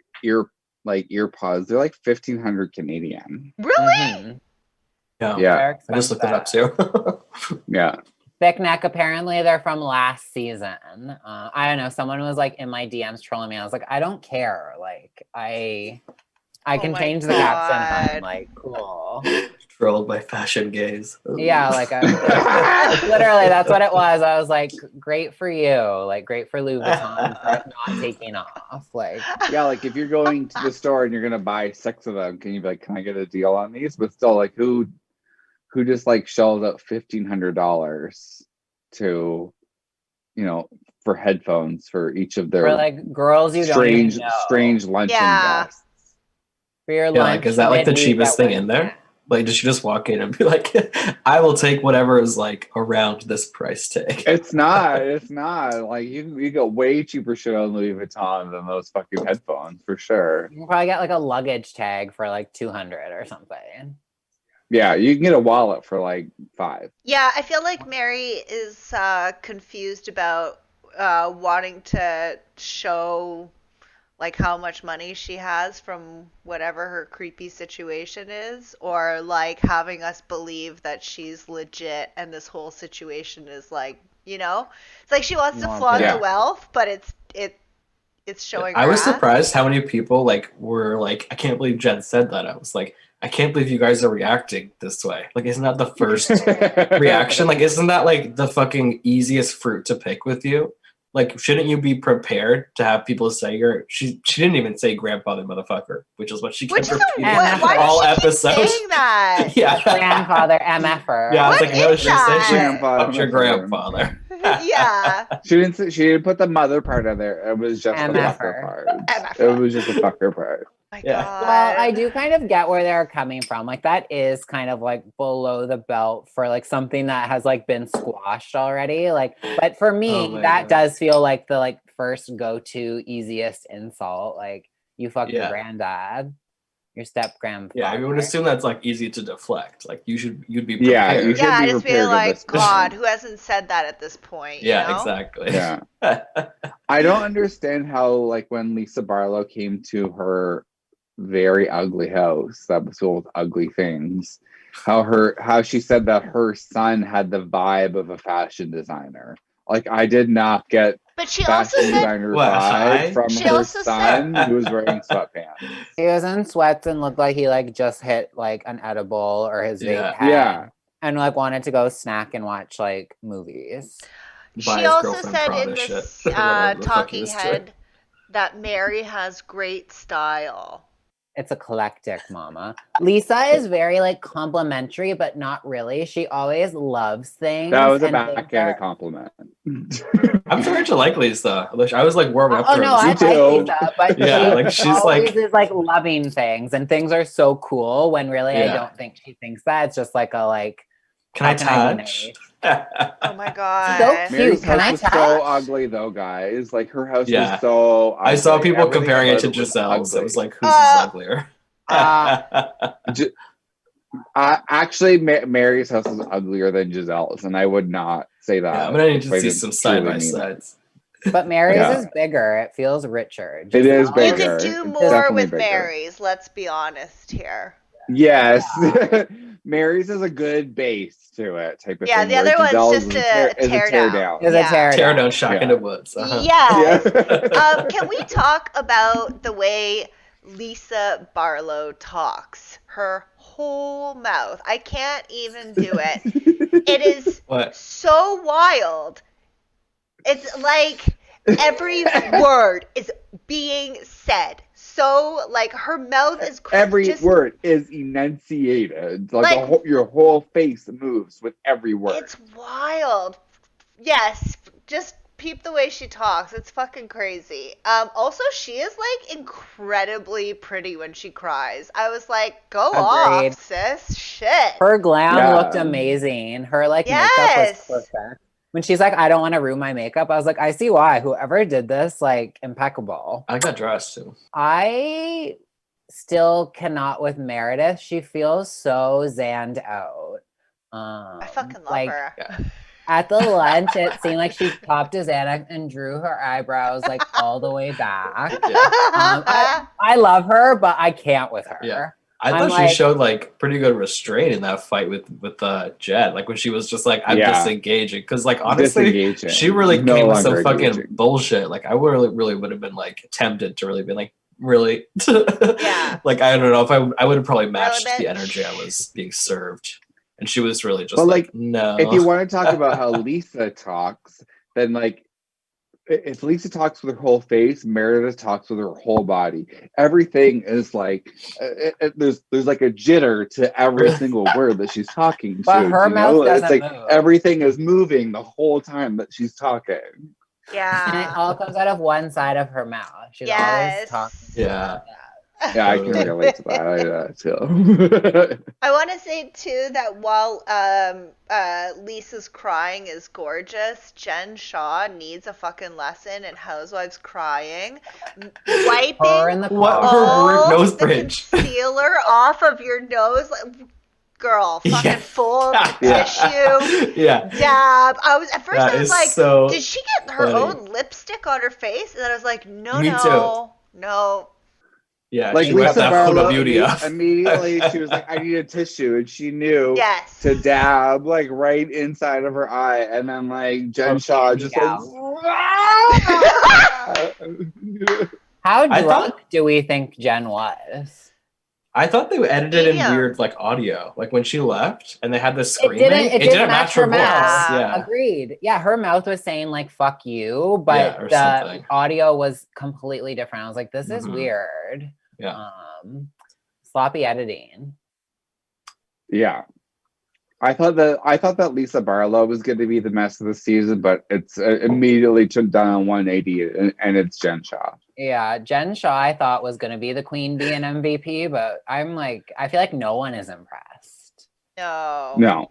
earpods, they're like 1,500 Canadian. Really? Yeah. I just looked it up too. Yeah. Thick neck, apparently they're from last season. I don't know. Someone was like in my DMs trolling me. I was like, I don't care. Like, I can change the caption. I'm like, cool. Trolled by fashion gays. Yeah, like literally, that's what it was. I was like, great for you. Like, great for Louis Vuitton for it not taking off. Like, yeah, like if you're going to the store and you're gonna buy 6 of them, can you be like, can I get a deal on these? But still, like, who just like shells out $1,500 to, for headphones for each of their for like girls you don't even know. strange luncheon guests. For your Yeah, lunch, like, is that like the midweek cheapest at thing in there? Like, does she just walk in and be like, I will take whatever is like around this price tag? It's not. Like, you get way cheaper shit on Louis Vuitton than those fucking headphones, for sure. You can probably get like a luggage tag for like 200 or something. Yeah, you can get a wallet for like $5. Yeah, I feel like Mary is confused about wanting to show like how much money she has from whatever her creepy situation is, or like having us believe that she's legit and this whole situation is like, it's like she wants to flaunt the wealth, but it's showing her I was ass. surprised how many people like were like, I can't believe Jen said that. I was like, I can't believe you guys are reacting this way. Like, isn't that the first reaction? Like, isn't that like the fucking easiest fruit to pick with you? Like, shouldn't you be prepared to have people say she didn't even say grandfather motherfucker, which is what she kept repeating all episodes. Saying that? Yeah. Grandfather MFer. Yeah, I was like, no, she said she Grandfather fucked your grandfather. Yeah. She didn't put the mother part in there. It was just the fucker part. It was just the fucker part. My Yeah. God. Well, I do kind of get where they're coming from. Like, that is kind of like below the belt for like something that has like been squashed already. Like, but for me, that does feel like the like first go-to easiest insult. Like, you fucked your granddad, your step grandfather. Yeah, I would assume that's like easy to deflect. Like, you'd be prepared. Yeah, you should I be just prepared feel like, this God, who hasn't said that at this point? Yeah, you know? exactly. Yeah. I don't understand how, like, when Lisa Barlow came to her very ugly house that was full of ugly things, how she said that her son had the vibe of a fashion designer. Like, I did not get but she fashion also said, designer vibe from she her also son who was wearing sweatpants. He was in sweats and looked like he like just hit like an edible or his vape pen. Yeah. And like wanted to go snack and watch like movies. She also said in this talking head that Mary has great style. It's eclectic, mama. Lisa is very like complimentary, but not really. She always loves things. That was a backhanded compliment. I'm starting to like Lisa. I was like warming up to her. No, I like Lisa, but yeah, like she's always like is like loving things, and things are so cool. When really, I Yeah. don't think she thinks that. It's just like a like. Can I how touch? Oh my God. So cute. Mary's Can I house was touch? so ugly though, guys. Like, her house Yeah. was so ugly. I saw people Everything comparing it about to was Giselle's. ugly. It was like, who's uglier? Actually, Mary's house is uglier than Giselle's, and I would not say that. Yeah, I'm gonna need to if I see didn't some side truly by mean it. sides. But Mary's is bigger. It feels richer. It is You bigger. could do It's more definitely with bigger. Mary's, let's be honest here. Yes. Mary's is a good base to it type of Yeah, thing. the other where one's Giselle's just a tear down. Is a tear Tear down. down shock in the woods. Yes. Can we talk about the way Lisa Barlow talks? Her whole mouth. I can't even do it. It is so wild. It's like every word is being said. So, like, her mouth is every word is enunciated. Like your whole face moves with every word. It's wild. Yes, just peep the way she talks. It's fucking crazy. Also, she is like incredibly pretty when she cries. I was like, go Agreed. off, sis. Shit. Her glam looked amazing. Her makeup was perfect. When she's like, I don't want to ruin my makeup, I was like, I see why. Whoever did this, impeccable. I got dressed too. I still cannot with Meredith. She feels so zanned out. I fucking love her. Yeah. At the lunch, it seemed like she popped a Xanax and drew her eyebrows all the way back. I love her, but I can't with her. Yeah. I thought she showed pretty good restraint in that fight with Jet. Like when she was just like, I'm disengaging. Because honestly, she really came with some fucking bullshit. Like I really would have been tempted to really be really? Yeah. I don't know if I would have probably matched the energy I was being served. And she was really just no. If you want to talk about how Lisa talks, then if Lisa talks with her whole face, Meredith talks with her whole body. Everything is there's a jitter to every single word that she's talking to. But her mouth doesn't move. Everything is moving the whole time that she's talking. Yeah. And it all comes out of one side of her mouth. She's always talking. Yeah. Yeah, I can relate to that. I do that too. I want to say too that while Lisa's crying is gorgeous, Jen Shaw needs a fucking lesson in Housewives crying. Wiping her nose bridge. Concealer off of your nose. Girl, fucking fold the tissue. Yeah. Dab. At first I was like, so did she get her own lipstick on her face? And then I was like, no. Yeah, like she Lisa that Barlow beauty up. Immediately she was like, I need a tissue, and she knew to dab right inside of her eye, and then Jen Shaw just How drunk do we think Jen was? I thought they edited in weird audio, when she left and they had the screaming. It didn't match her voice. Yeah, agreed. Yeah, her mouth was saying fuck you, but the audio was completely different. I was like, this is weird. Yeah. Sloppy editing. Yeah. I thought that Lisa Barlow was going to be the mess of the season, but it's immediately took down on 180, and it's Jen Shaw. Yeah, Jen Shaw I thought was going to be the queen bee and MVP, but I feel like no one is impressed. No.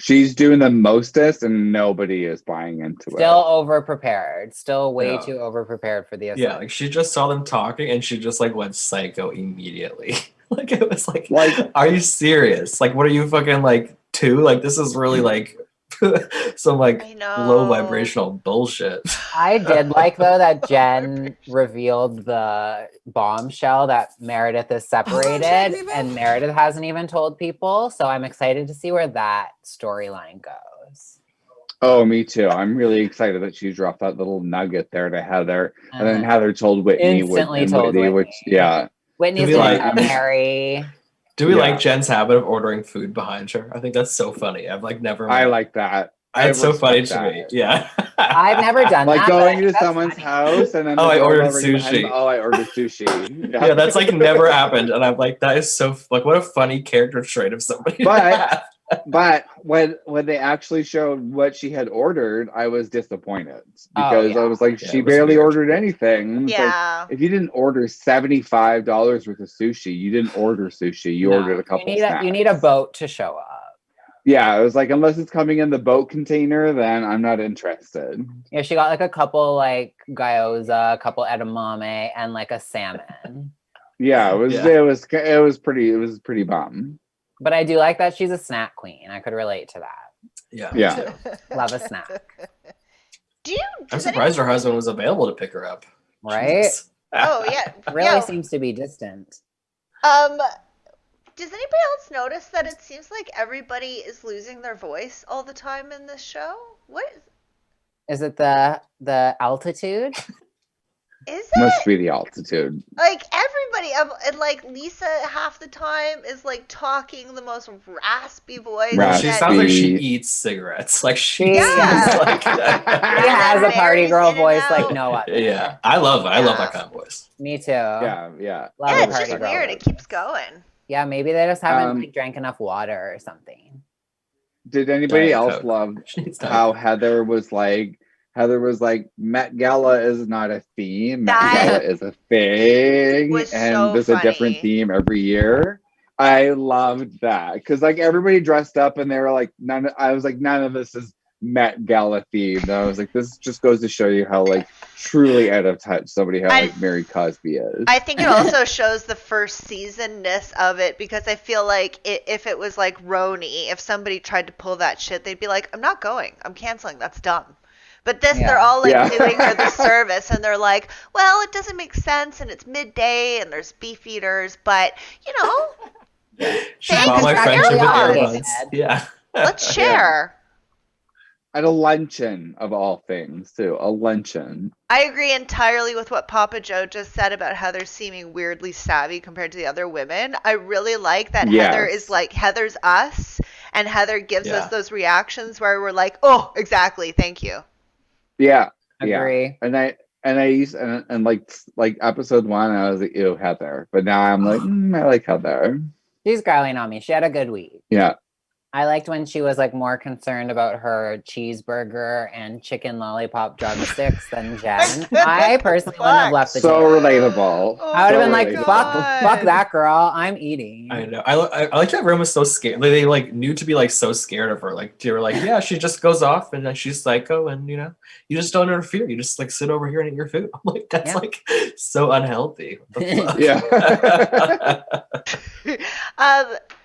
She's doing the mostest, and nobody is buying into it. Still over-prepared. Still way too over-prepared for the assignment. Yeah, she just saw them talking, and she just went psycho immediately. It was are you serious? What are you fucking 2? This is really some low vibrational bullshit. I did though that Jen revealed the bombshell that Meredith is separated, and Meredith hasn't even told people. So I'm excited to see where that storyline goes. Oh, me too. I'm really excited that she dropped that little nugget there to Heather, and then Heather told Whitney. Instantly told Whitney. Which, yeah. Whitney's gonna Mary. Do we like Jen's habit of ordering food behind her? I think that's so funny. I've never. I like that. It's so funny to me. Yeah. I've never done that. Going to someone's house and then I ordered sushi. I ordered sushi. Yeah, that's never happened, and I'm that is so what a funny character trait of somebody. But when they actually showed what she had ordered, I was disappointed because I was she barely ordered anything. Yeah. If you didn't order $75 worth of sushi, you didn't order sushi. You ordered a couple snacks. You need a boat to show up. Yeah, it was unless it's coming in the boat container, then I'm not interested. Yeah, she got a couple gyoza, a couple edamame, and a salmon. Yeah, it was pretty bomb. But I do like that she's a snack queen. I could relate to that. Yeah. Yeah. Love a snack. I'm surprised her husband was available to pick her up. Right? Jesus. Oh yeah. Really seems to be distant. Does anybody else notice that it seems like everybody is losing their voice all the time in this show? What Is it the altitude? is Must be the altitude. like everybody and like Lisa half the time is like talking the most raspy voice. Well, she that- sounds like she eats cigarettes. Like she Yeah. sounds like She has a party girl voice like out. no other. Yeah, I love it. I love that kind of voice. Me too. Yeah. Love Yeah, a it's party just girl weird. voice. It keeps going. Yeah, maybe they just haven't like drank enough water or something. Did anybody Diet else Coke. love She needs Diet how Coke. Heather was like Met Gala is not a theme. Met That Gala is a thing, was and so there's a different funny. theme every year. I loved that because like everybody dressed up and they were like none. I was like none of this is Met Gala themed. And I was like, this just goes to show you how like truly out of touch somebody how like Mary Cosby is. I think it also shows the first seasonness of it because I feel like if it was like Roni, if somebody tried to pull that shit, they'd be like, I'm not going. I'm canceling. That's dumb. But this, they're all like doing her the service, and they're like, well, it doesn't make sense, and it's midday, and there's beef eaters, but you know, She bought my friendship with earbuds. Yeah. let's share. At a luncheon of all things, too. A luncheon. I agree entirely with what Papa Joe just said about Heather seeming weirdly savvy compared to the other women. I really like that Heather is like, Heather's us, and Heather gives us those reactions where we're like, oh, exactly, thank you. Yeah. Agree. Yeah. And I used and like episode 1, I was like, ew, Heather. But now I'm like, I like Heather. She's growing on me. She had a good week. Yeah. I liked when she was like more concerned about her cheeseburger and chicken lollipop drumsticks than Jen. I personally wouldn't have left the So table. relatable. I would have been like, relatable. fuck that girl. I'm eating. I know. I like that everyone was so scared. They like knew to be like so scared of her. Like they were like, yeah, she just goes off and then she's psycho, and you know, you just don't interfere. You just like sit over here and eat your food. I'm like, that's like so unhealthy. What the fuck?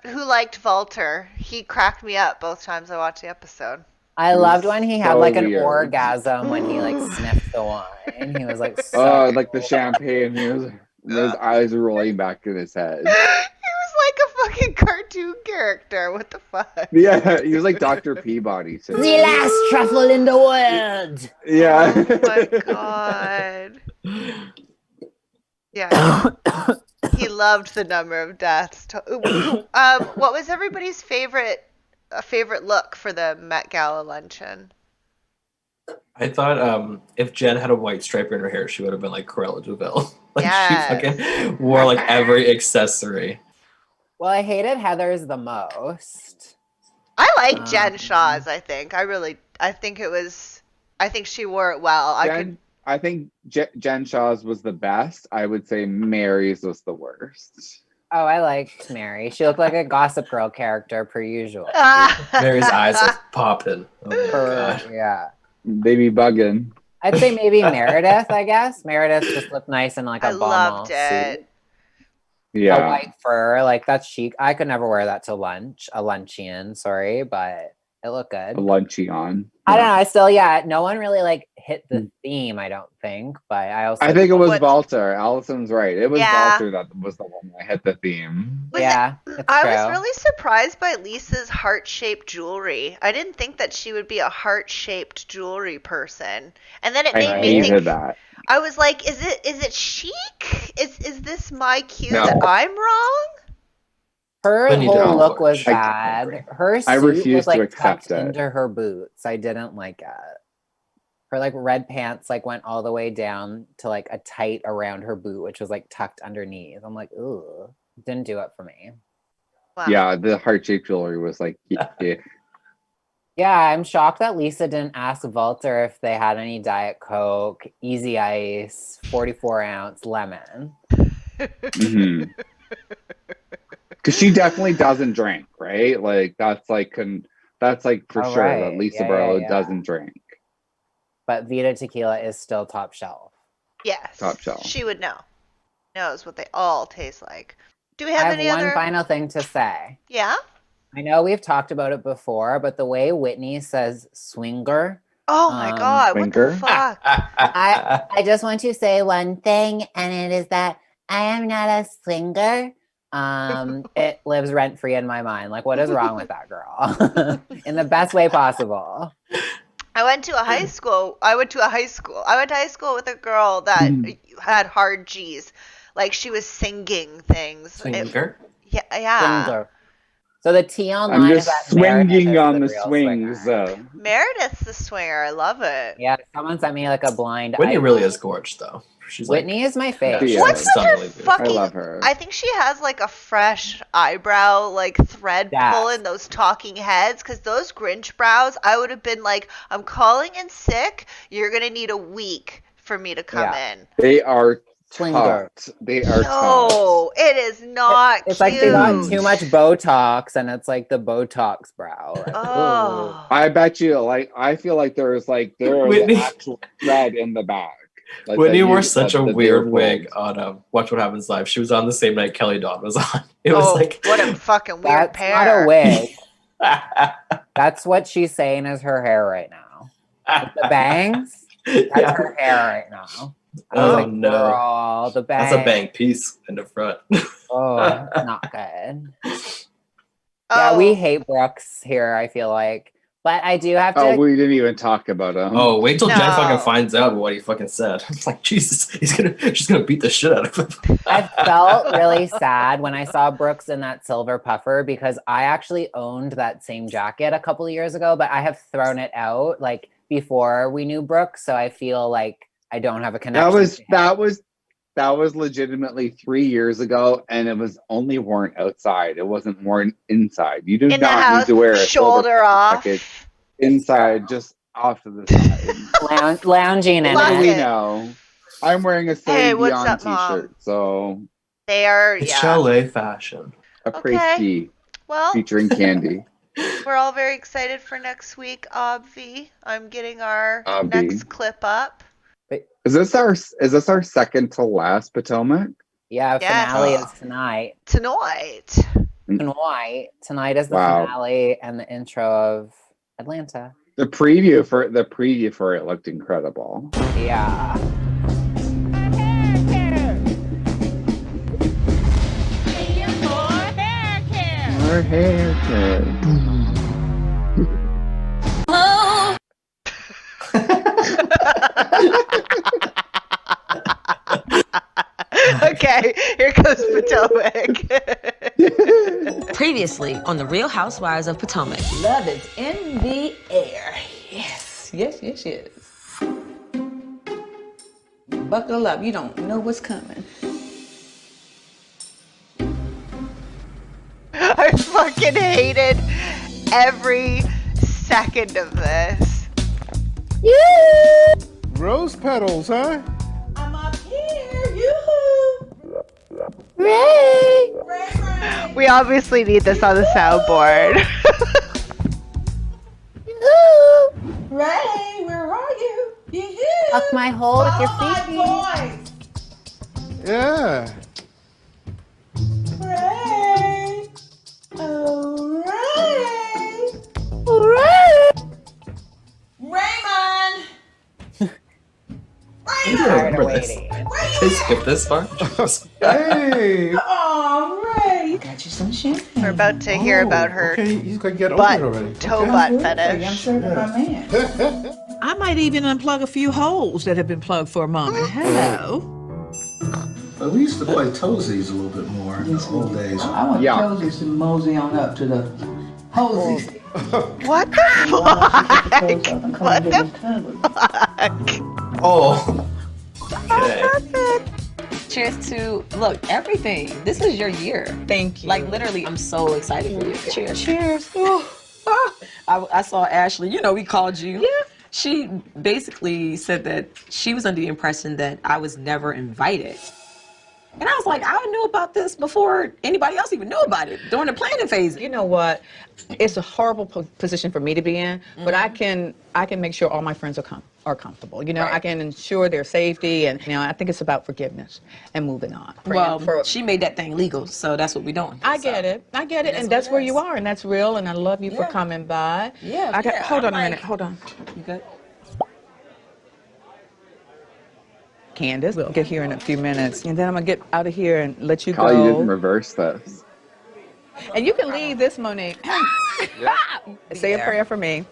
Who liked Walter? He cracked me up both times I watched the episode. I loved when he had so like an weird. orgasm when he like sniffed the wine. He was like, so like the champagne. His eyes were rolling back in his head. He was like a fucking cartoon character. What the fuck? Yeah, he was like Dr. Peabody. Too. the last truffle in the world. Yeah. Oh my god. Yeah. He loved the number of deaths. What was everybody's favorite look for the Met Gala luncheon? I thought if Jen had a white stripe in her hair, she would have been like Cruella de Vil. Like she fucking wore like every accessory. Well, I hated Heather's the most. I like Jen Shaw's, I think. I think she wore it well. I think Jen Shaw's was the best. I would say Mary's was the worst. Oh, I liked Mary. She looked like a Gossip Girl character per usual. Mary's eyes like popping. Oh my god. Yeah. They be bugging. I'd say maybe Meredith, I guess. Meredith just looked nice in like a I bomber loved it. suit. Yeah. A white fur, like that's chic. I could never wear that to lunch, a luncheon, sorry, but it looked good. A luncheon. I don't know. I still, no one really like hit the theme, I don't think. But I think it was Walter. Allison's right. It was Yeah. Walter that was the one that hit the theme. Yeah. I was really surprised by Lisa's heart-shaped jewelry. I didn't think that she would be a heart-shaped jewelry person. And then it made I me hated think that. I was like, is it chic? Is this my cue No. that I'm wrong? Her But you whole don't. look was I bad. Her I suit refuse was like to accept tucked it. into her boots. I didn't like it. Her like red pants like went all the way down to like a tight around her boot, which was like tucked underneath. I'm like, ooh, didn't do it for me. Wow. Yeah, the heart-shaped jewelry was like, yeah. Yeah, I'm shocked that Lisa didn't ask Walter if they had any Diet Coke, Easy Ice, 44-ounce lemon. Because she definitely doesn't drink, right? Like that's like for Oh, sure right. that Lisa Yeah, Barlow yeah. doesn't drink. But Vita Tequila is still top shelf. Yes. Top shelf. She would know. Knows what they all taste like. Do we I have have any one other? final thing to say. Yeah. I know we've talked about it before, but the way Whitney says swinger, Oh my God, what the Winker. fuck? I just want to say one thing, and it is that I am not a swinger. It lives rent free in my mind. Like, what is wrong with that girl? In the best way possible. I went to high school with a girl that had hard G's. Like, she was singing things. Swinger? Yeah. Swinger. So the T I'm online just is that swinging on the real swings. swinger. Meredith's the swinger. I love it. Yeah, someone sent me like a blind. Whitney really is gorgeous, though. She's Whitney is my favorite. Yeah, What's with her fucking? I love her. I think she has like a fresh eyebrow, like thread pulling those talking heads. Because those Grinch brows, I would have been like, I'm calling in sick. You're gonna need a week for me to come in. They are Swinger. taut. They are No, it is not. It's like they got too much Botox, and it's like the Botox brow. Right? Oh. I bet you, like, I feel like there is Whitney. an actual thread in the back. Like Whitney that wore you- such that- a that weird they're wig on Watch What Happens Live. She was on the same night Kelly Dodd was on. It was like what a fucking weird That's pair. not a wig. That's what she's saying is her hair right now. With the bangs, that's her hair right now. I was Oh like, no. girl, the bangs. That's a bang piece in the front. Oh, not good. Yeah, we hate Brooks here, I feel like. But I do have to. Oh, we didn't even talk about him. Oh, wait till Jen fucking finds out what he fucking said. It's like, Jesus, she's gonna beat the shit out of him. I felt really sad when I saw Brooks in that silver puffer because I actually owned that same jacket a couple of years ago, but I have thrown it out like before we knew Brooks, so I feel like I don't have a connection. That was legitimately 3 years ago, and it was only worn outside. It wasn't worn inside. You do In the not house, need to wear a shoulder silver off. jacket inside, just off to the side. Lounging in What do it. we know? I'm wearing a Celine Hey, what's Dion up, Mom? t-shirt, so They are, It's yeah. chalet fashion. Après-ski Well, featuring Candy. we're all very excited for next week, Obvi. I'm getting our Obvi. next clip up. Is this our second to last Potomac? Yeah, Yes. finale is tonight. Tonight. Tonight is the Wow. finale and the intro of Atlanta. The preview for it looked incredible. Yeah. Her hair care. Okay, here goes Potomac. Previously on the Real Housewives of Potomac. Love is in the air. Yes, yes, yes, yes. Buckle up, you don't know what's coming. I fucking hated every second of this. Rose petals, huh? I'm up here, yoo-hoo! Ray! We obviously need this on the soundboard. Ray, where are you? You here? Up my hole with your feet. Yeah. Ray! Oh, Ray! Raymond! I don't remember this. They skipped this part. Hey! Oh, Ray! Got you some champagne. We're about to hear about her Okay, you can get butt, over it already. toe Okay. butt I'm fetish. serving my man. I might even unplug a few holes that have been plugged for a moment. Hello. Well, we used to play toesies a little bit more in the old days. I want Toesies to mosey on up to the hosies. What the fuck? What the fuck? Oh. Okay. Cheers to, look, everything. This is your year. Thank you. Like, literally, I'm so excited for you. Cheers. Cheers. I saw Ashley, we called you. Yeah. She basically said that she was under the impression that I was never invited. And I was like, I knew about this before anybody else even knew about it during the planning phase. You know what? It's a horrible position for me to be in, but I can make sure all my friends are comfortable. I can ensure their safety, and I think it's about forgiveness and moving on. Well, she made that thing legal, so that's what we're doing. I get it, and that's where you are, and that's real, and I love you for coming by. Yeah. Hold on a minute. Hold on. You good? Candace. We'll get here in a few minutes, and then I'm gonna get out of here and let you Kyle, you didn't go. reverse this. And you can leave this, Monique. Say a prayer for me.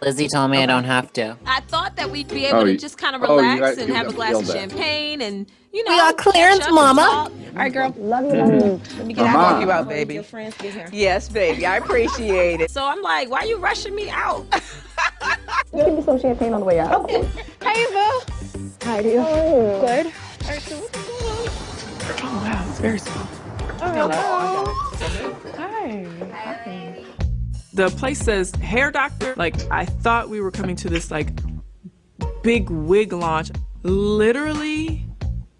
Lizzie told me I don't have to. I thought that we'd be able to just kind of you relax got- and you have a got glass of killed it. champagne and, you know, We got catch clearance, up and Mama. talk. All right, girl. Love you, love you. Let me get Mama. out, you out, baby. Your friends get here. Yes, baby. I appreciate it. So I'm like, why are you rushing me out? Give me some champagne on the way out. Okay. Hey, Eva. How are you? Good. Oh, wow. It's very small. Hi. The place says hair doctor. Like, I thought we were coming to this like big wig launch. Literally,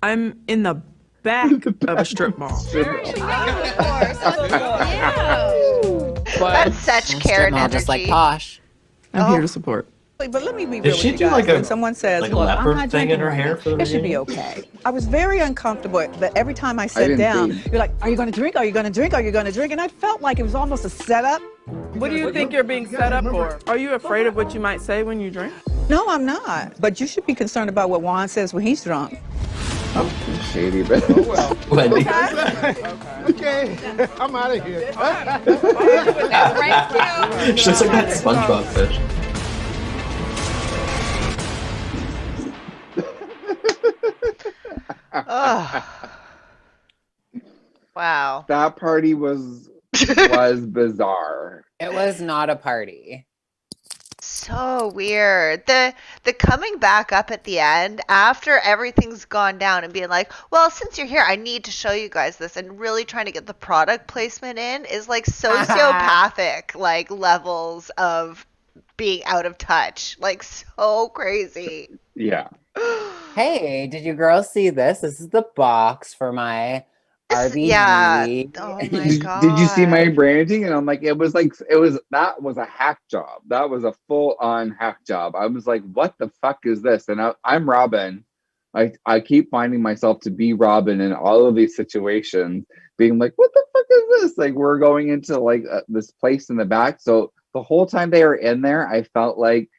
I'm in the back of a strip mall. That's such Karen energy. Just like Posh. I'm here to support. But let me be Did real she with you do guys. like a When someone says, like "Look, I'm leopard not thing in drinking her right hair now," for the it should be reunion? okay. I was very uncomfortable that every time I I sat didn't down, see. you're like, "Are you going to drink? Are you going to drink? Are you going to drink?" And I felt like it was almost a setup. What do you think you're being set up for? Are you afraid of what you might say when you drink? No, I'm not. But you should be concerned about what Juan says when he's drunk. Shady bitch. Wendy. Okay, I'm out of here. She looks like that SpongeBob fish. Wow. That party was bizarre. It was not a party. So weird. The coming back up at the end after everything's gone down and being like, well, since you're here, I need to show you guys this, and really trying to get the product placement in is like sociopathic like levels of being out of touch. Like so crazy. Yeah. Hey, did you girls see this? This is the box for my RBG. Yeah. Oh my god. Did you see my branding? And I'm like, that was a hack job. That was a full on hack job. I was like, what the fuck is this? And I'm Robin. I keep finding myself to be Robin in all of these situations, being like, what the fuck is this? Like, we're going into like this place in the back. So the whole time they were in there, I felt like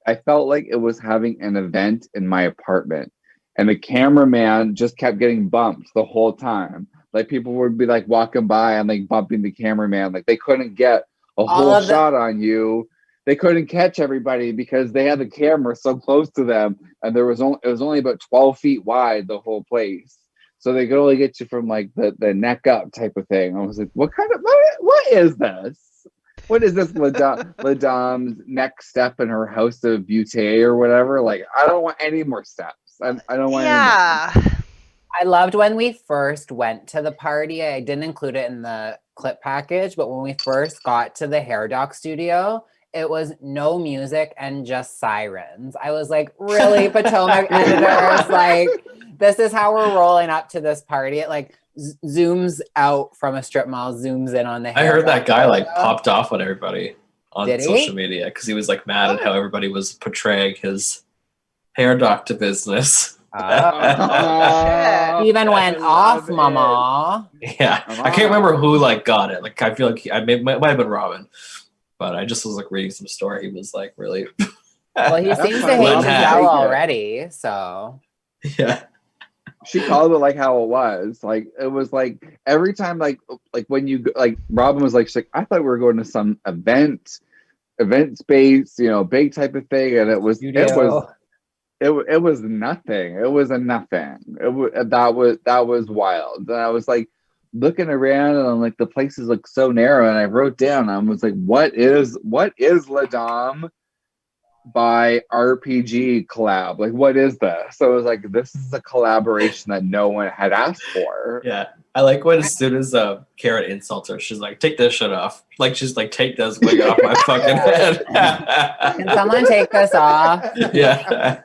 it was having an event in my apartment. And the cameraman just kept getting bumped the whole time. Like people would be like walking by and like bumping the cameraman. Like they couldn't get a whole shot on you. They couldn't catch everybody because they had the camera so close to them, and it was only about 12 feet wide, the whole place. So they could only get you from like the neck up type of thing. I was like, what is this? What is this Ladame's next step in her house of beauty or whatever? Like, I don't want any more steps. I don't want any more. I loved when we first went to the party. I didn't include it in the clip package, but when we first got to the hair doc studio, it was no music and just sirens. I was like, really, Potomac editors? Like, this is how we're rolling up to this party. It like zooms out from a strip mall, zooms in on the hair I heard that guy like studio. popped off on everybody on Did he? social media because he was like mad at how everybody was portraying his hair doctor business. Even went off, mama. Yeah, I can't remember who like got it. Like I feel like might have been Robin, but I just was like reading some story. He was like really. Well, he seems to hate Giselle already, so. Yeah. She called it like how it was. Like it was like every time, like when you like Robin was like, she's like, I thought we were going to some event space, big type of thing, and it was nothing. It was a nothing. That was wild. And I was like looking around, and I'm like, the places look so narrow. And I wrote down, I was like, what is Ladame by RPG collab? Like, what is this? So I was like, this is a collaboration that no one had asked for. Yeah, I like when as soon as Karen insults her, she's like, take this shit off. Like she's like, take this wig off my fucking head. Can someone take this off? Yeah.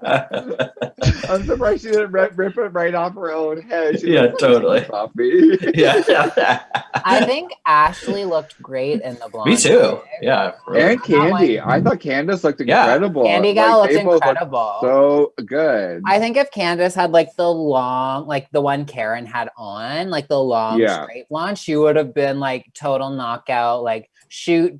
I'm surprised she didn't rip it right off her own head. She Yeah, was like, totally. Off me. Yeah. I think Ashley looked great in the blonde. Me too. Yeah. Really. And Candy. I thought Candace looked incredible. Candy gal looked they both incredible. So good. I think if Candace had like the long, like the one Karen had on, like the real long straight blonde, she would have been like total knockout, like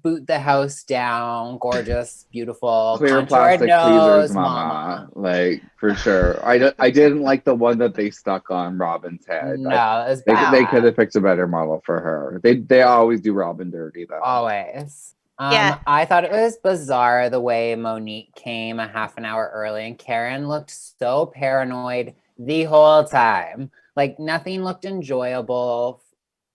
boot the house down, gorgeous, beautiful, clear plastic tweezers, mama. Like for sure. I didn't like the one that they stuck on Robin's head. No, it was they bad. could have picked a better model for her. They always do Robin dirty though. Always. I thought it was bizarre the way Monique came a half an hour early, and Karen looked so paranoid the whole time. Like nothing looked enjoyable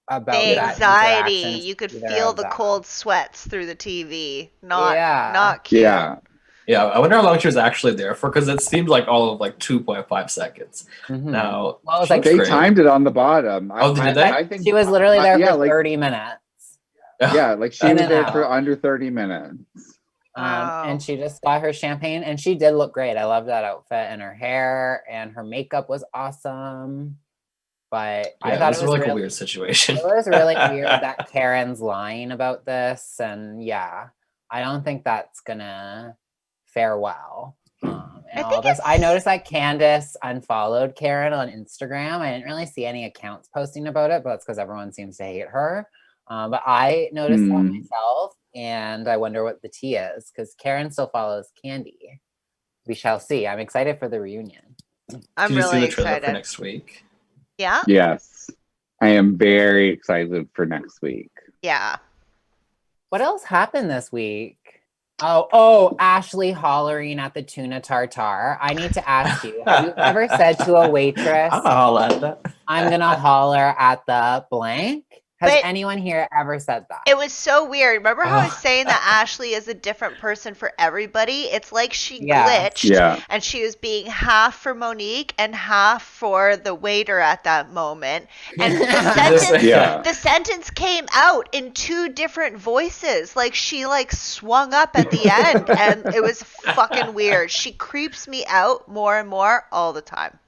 about the that anxiety. interaction. You could feel the cold sweats through the TV. Not cute. Yeah, I wonder how long she was actually there for, because it seemed like all of like 2.5 seconds. Now, well, it was like they timed it on the bottom. Did they? I think she was literally there for 30 minutes. Yeah, like she was there for under 30 minutes. And she just got her champagne, and she did look great. I love that outfit, and her hair and her makeup was awesome. But I thought it was like a weird situation. It was really weird that Karen's lying about this, and I don't think that's gonna fare well. I noticed that Candace unfollowed Karen on Instagram. I didn't really see any accounts posting about it, but it's because everyone seems to hate her. But I noticed that myself, and I wonder what the tea is, because Karen still follows Candy. We shall see. I'm excited for the reunion. I'm Did you really see the trailer excited for next week? Yeah? Yes. I am very excited for next week. Yeah. What else happened this week? Oh, Ashley hollering at the tuna tartare. I need to ask you, have you ever said to a waitress, I'm gonna holler at that. I'm gonna holler at the blank? Has anyone here ever said that? It was so weird. Remember how I was saying that Ashley is a different person for everybody? It's like she glitched and she was being half for Monique and half for the waiter at that moment. And the sentence came out in two different voices. Like she swung up at the end, and it was fucking weird. She creeps me out more and more all the time.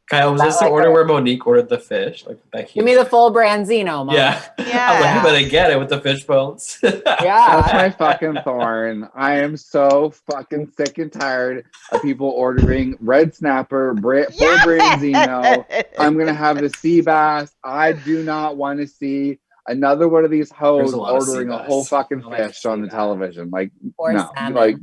Kyle, was this the order where Monique ordered the fish? Give me the full branzino, Mom. Yeah. I'm like, you better get it with the fish bones. Yeah. That's my fucking thorn. I am so fucking sick and tired of people ordering red snapper, full branzino. I'm going to have the sea bass. I do not want to see another one of these hoes ordering a whole fucking fish on the television. Like, no. Salmon. Like,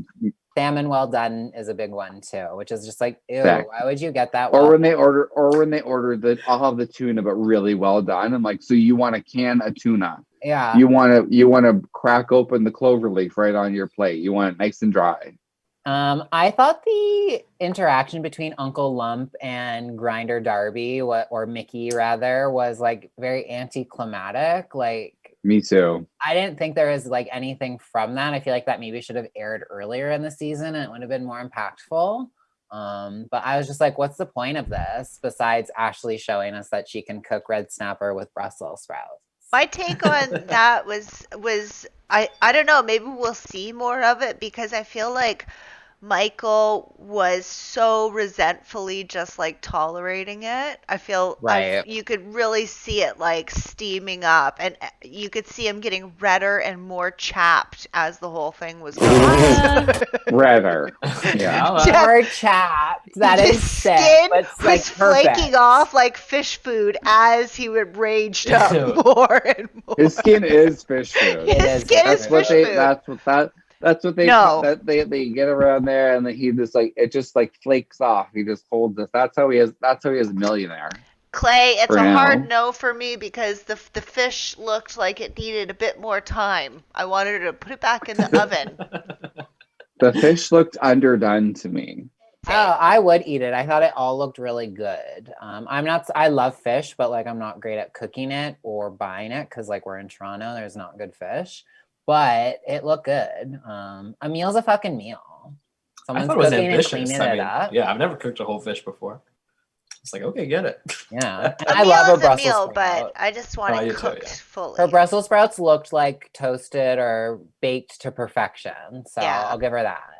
salmon well done is a big one too, which is just like, ew, Fact. why would you get that? Or when they order I'll have the tuna, but really well done. I'm like, so you want a can of tuna? Yeah. You want to crack open the clover leaf right on your plate. You want it nice and dry. I thought the interaction between Uncle Lump and Grinder Darby, or Mickey rather, was like very anticlimactic. Like, me too. I didn't think there was like anything from that. I feel like that maybe should have aired earlier in the season and it would have been more impactful. But I was just like, what's the point of this besides Ashley showing us that she can cook red snapper with Brussels sprouts? My take on that was I don't know, maybe we'll see more of it, because I feel like Michael was so resentfully just like tolerating it. I feel you could really see it like steaming up, and you could see him getting redder and more chapped as the whole thing was going. Redder. Yeah. More chapped. That is sick. Skin but was like flaking off like fish food as he would raged up more and more. His skin is fish food. His skin is fish food. That's what they get around there, and he just like it just like flakes off. He just holds it. That's how he is a millionaire. Clay, it's a hard no for me, because the fish looked like it needed a bit more time. I wanted to put it back in the oven. The fish looked underdone to me. Oh, I would eat it. I thought it all looked really good. I love fish, but like I'm not great at cooking it or buying it, because like we're in Toronto, there's not good fish. But it looked good. A meal's a fucking meal. Someone's cooking and cleaning it up. Yeah, I've never cooked a whole fish before. It's like, okay, get it. Yeah, and I love her Brussels sprout. But I just want it cooked fully. Her Brussels sprouts looked like toasted or baked to perfection. So I'll give her that.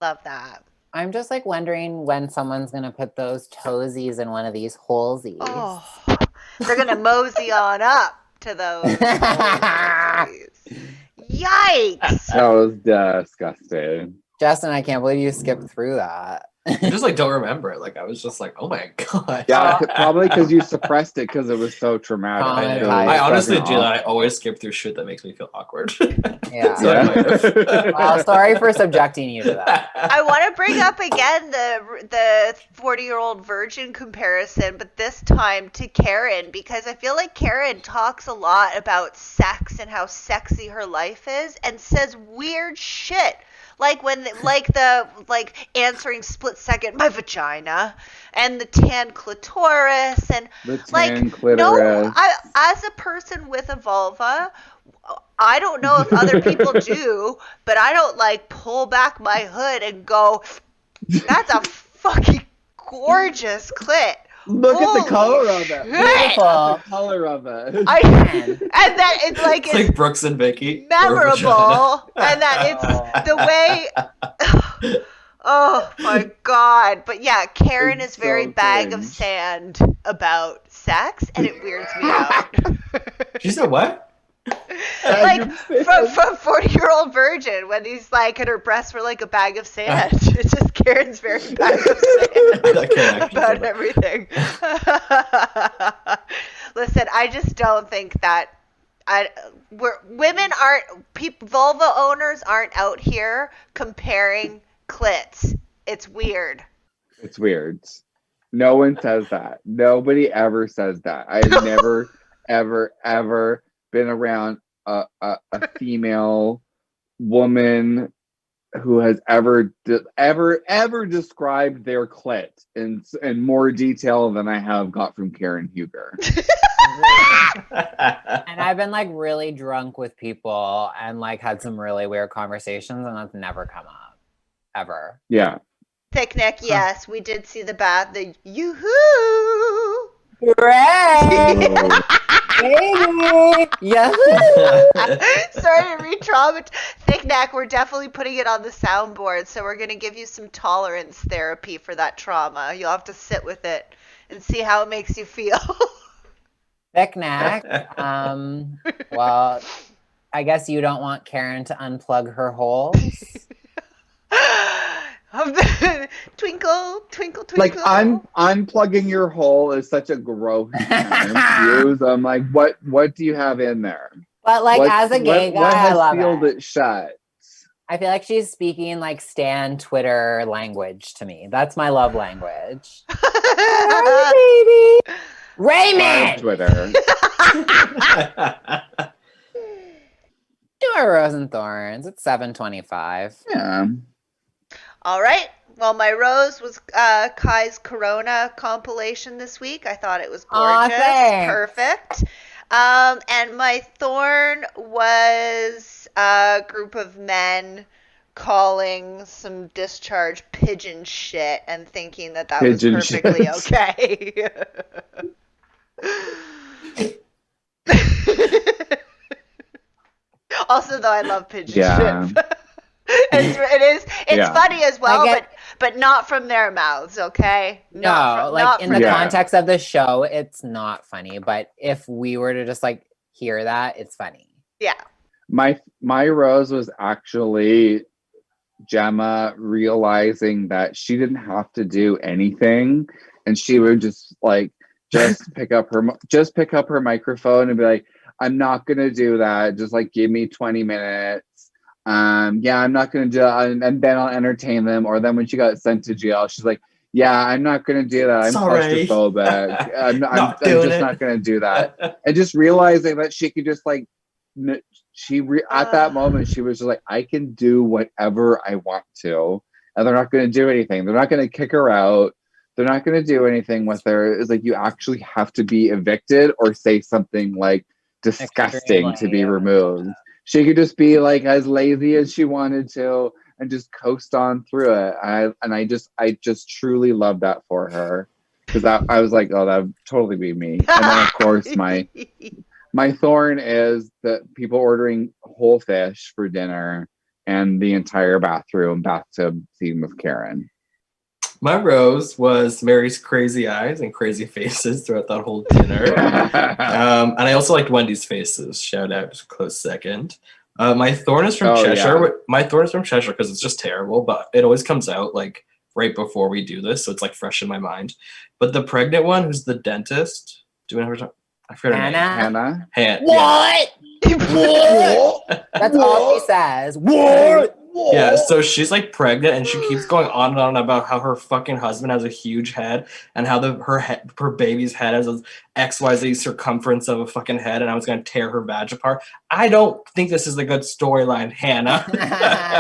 Love that. I'm just like wondering when someone's gonna put those toesies in one of these holesies. Oh, they're gonna mosey on up to those. Yikes! That was disgusting. Justin, I can't believe you skipped through that. I just like don't remember it. Like I was just like, oh my god. Yeah, probably because you suppressed it because it was so traumatic. I honestly do that. I always skip through shit that makes me feel awkward. Yeah. So I might have. Well, sorry for subjecting you to that. I want to bring up again the 40-year-old virgin comparison, but this time to Karen, because I feel like Karen talks a lot about sex and how sexy her life is, and says weird shit. Like when, like answering split second, my vagina, and the tan clitoris, and The tan like, clitoris. no, as a person with a vulva, I don't know if other people do, but I don't like pull back my hood and go, that's a fucking gorgeous clit. Look at the color of it. shit. Beautiful. The color of it. And that it's like It's like Brooks and Vicky. memorable, and that it's the way. Oh my god! But yeah, Karen is very bag of sand about sex, and it weirds me out. She said what? Like from 40-year-old virgin when he's like, and her breasts were like a bag of sand. It's just Karen's very bag of sand about everything. Listen, I just don't think that women aren't vulva owners aren't out here comparing clits. It's weird. It's weird. No one says that. Nobody ever says that. I've never, ever been around a female woman who has ever described their clit in more detail than I have got from Karen Huger. And I've been like really drunk with people and like had some really weird conversations, and that's never come up ever. Yeah. Picnic, yes, we did see the yoo-hoo. Hooray! Baby! Yahoo! Sorry to re-traumatize. Thick neck, we're definitely putting it on the soundboard, so we're going to give you some tolerance therapy for that trauma. You'll have to sit with it and see how it makes you feel. Thick neck. Well, I guess you don't want Karen to unplug her holes. Twinkle, twinkle, twinkle. Like unplugging your hole is such a gross term to use. I'm like, what do you have in there? But like as a gay guy, what has I love sealed it. it shut? I feel like she's speaking like Stan Twitter language to me. That's my love language. Hi, baby. Raymond! Twitter. Do our Rose and Thorns. It's 7:25. Yeah. All right. Well, my rose was Kai's Corona compilation this week. I thought it was gorgeous. Perfect. And my thorn was a group of men calling some discharge pigeon shit and thinking that Pigeon was perfectly shit. okay. Also, though, I love pigeon shit. It's Yeah. funny as well, I get- but not from their mouths, okay? Like in the Yeah. context of the show, it's not funny. But if we were to just like hear that, it's funny. Yeah. My rose was actually Gemma realizing that she didn't have to do anything, and she would just pick up her microphone and be like, I'm not gonna do that. Just like give me 20 minutes. Yeah, I'm not gonna do that, and then I'll entertain them. Or then when she got sent to jail, she's like, yeah, I'm not gonna do that. I'm Sorry. claustrophobic. I'm Not just doing it. not gonna do that. And just realizing that she could just like at that moment she was just like, I can do whatever I want to, and they're not gonna do anything. They're not gonna kick her out. They're not gonna do anything with her. It's like you actually have to be evicted or say something like disgusting to be removed. She could just be like as lazy as she wanted to and just coast on through it. I just truly love that for her, because I was like, oh, that would totally be me. And then of course my thorn is that people ordering whole fish for dinner and the entire bathtub scene with Karen. My rose was Mary's crazy eyes and crazy faces throughout that whole dinner. And I also liked Wendy's faces. Shout out, just a close second. My thorn is from Cheshire. Yeah. My thorn is from Cheshire because it's just terrible, but it always comes out like right before we do this, so it's like fresh in my mind. But the pregnant one, who's the dentist, do we ever? I forget her name. Hannah. What? What? That's all she says. What? Yeah, so she's like pregnant and she keeps going on and on about how her fucking husband has a huge head and how her baby's head has an XYZ circumference of a fucking head and I was gonna tear her badge apart. I don't think this is a good storyline, Hannah.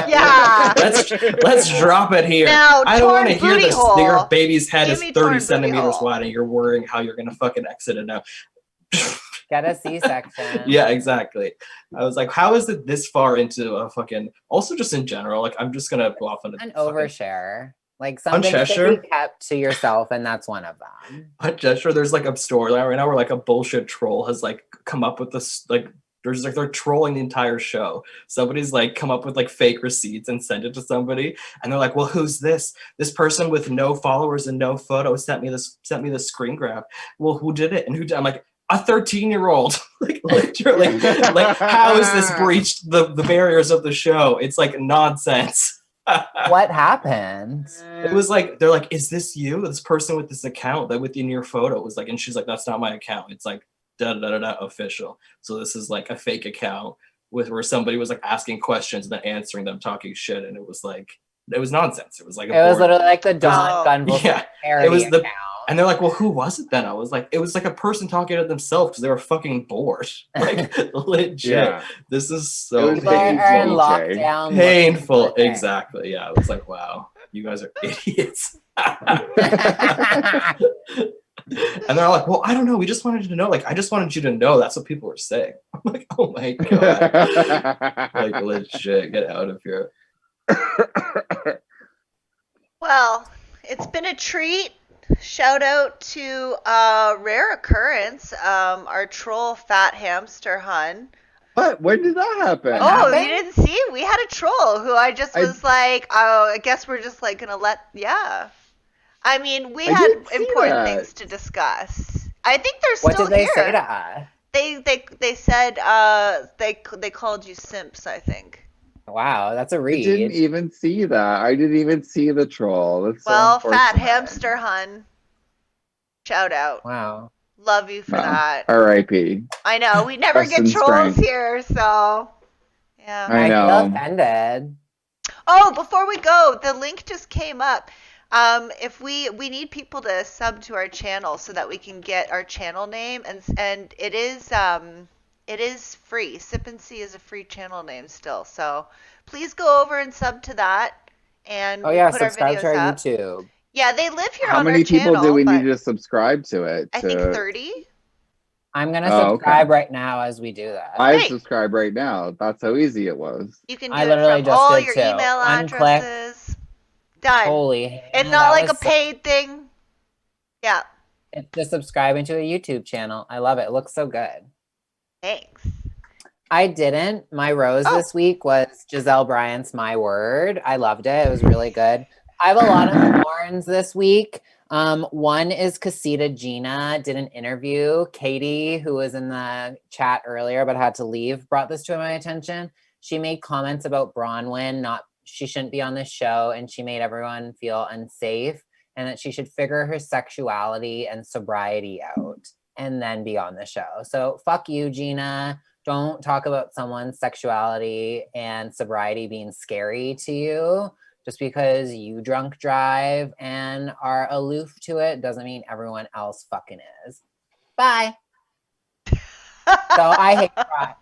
Yeah. Let's drop it here. Now, I don't want to torn hear booty this. hole. Your baby's head Give is me 30 torn booty centimeters hole. wide and you're worrying how you're gonna fucking exit it now. Get a C-section. Yeah, exactly. I was like, how is it this far into a fucking, also just in general, like I'm just gonna go off on an overshare. Like something Cheshire? should be kept to yourself, and that's one of them. On Cheshire, there's like a storyline right now where like a bullshit troll has like come up with this like there's like they're trolling the entire show. Somebody's like come up with like fake receipts and send it to somebody, and they're like, "Well, who's this? This person with no followers and no photos sent me this screen grab. Well, who did it? And who did?" I'm like, a 13-year-old. Like literally, like how has this breached the barriers of the show? It's like nonsense. What happened? It was like they're like, "Is this you? This person with this account that within your photo?" It was like, and she's like, "That's not my account. It's like da da da da official." So this is like a fake account with where somebody was like asking questions and then answering them, talking shit, and it was nonsense. It was like it was literally like the Dawn Gunville yeah. parody It was the account. and they're like, "Well, who was it then?" I was like, "It was like a person talking to themselves because they were fucking bored." Like legit. Yeah. This is so People are in lockdown. painful. Exactly. Yeah. I was like, wow, you guys are idiots. And they're like, "Well, I don't know. We just wanted to know. Like, I just wanted you to know." That's what people were saying. I'm like, "Oh my god!" Like legit, get out of here. Well, it's been a treat. Shout out to Rare Occurrence, our troll fat hamster hun. What? When did that happen? Oh, you didn't see? We had a troll who I just was like, oh, I guess we're just like gonna yeah. I mean, we had important things to discuss. I think they're still here. What did they say to us? They said they called you simps, I think. Wow, that's a read. I didn't even see that. I didn't even see the troll. That's Well, so fat unfortunate. hamster hun. Shout out. Wow. Love you for that. R.I.P. I know, we never Rest get in trolls strength. here, so yeah. I know. feel offended. Oh, before we go, the link just came up. If we need people to sub to our channel so that we can get our channel name, and it is free. Sip and See is a free channel name still, so please go over and sub to that. And Oh yeah, put our subscribe to our videos up. YouTube. Yeah, they live here How on many our channel. people do we but need to subscribe to it? I think 30. I'm gonna Oh, subscribe okay. right now as we do that. I Great. subscribe right now. That's how easy it was. You can do I it literally from just all did your too. email One click. addresses. Done. Holy. It's hell, not that like a was so- paid thing. Yeah. It's just subscribing to a YouTube channel. I love it. It looks so good. Thanks. I didn't. My rose Oh. this week was Giselle Bryant's My Word. I loved it. It was really good. I have a lot of thorns this week. One is Casita Gina did an interview. Katie, who was in the chat earlier but had to leave, brought this to my attention. She made comments about Bronwyn, she shouldn't be on this show, and she made everyone feel unsafe, and that she should figure her sexuality and sobriety out and then be on the show. So fuck you, Gina. Don't talk about someone's sexuality and sobriety being scary to you. Just because you drunk drive and are aloof to it doesn't mean everyone else fucking is. Bye. So I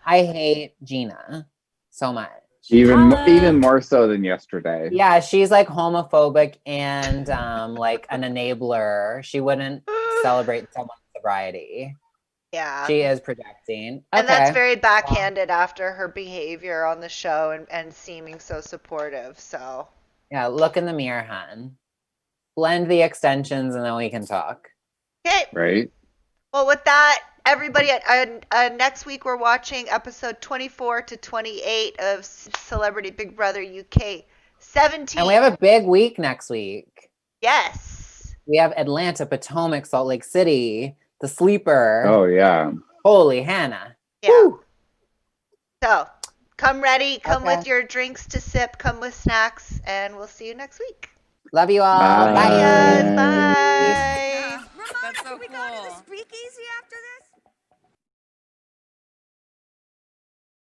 hate Gina so much. Even more so than yesterday. Yeah, she's like homophobic and like an enabler. She wouldn't celebrate someone's sobriety. Yeah. She is projecting. And that's Okay. very backhanded after her behavior on the show and seeming so supportive. So Yeah, look in the mirror, hun. Blend the extensions and then we can talk. okay. Right? Well, with that, everybody, next week we're watching episode 24 to 28 of Celebrity Big Brother UK 17. And we have a big week next week. Yes. We have Atlanta, Potomac, Salt Lake City, The Sleeper. Oh, yeah. Holy Hannah. Yeah. Woo. So come ready, come with your drinks to sip, come with snacks, and we'll see you next week. Love you all. Bye. Bye. Bye. That's so cool. Speakeasy after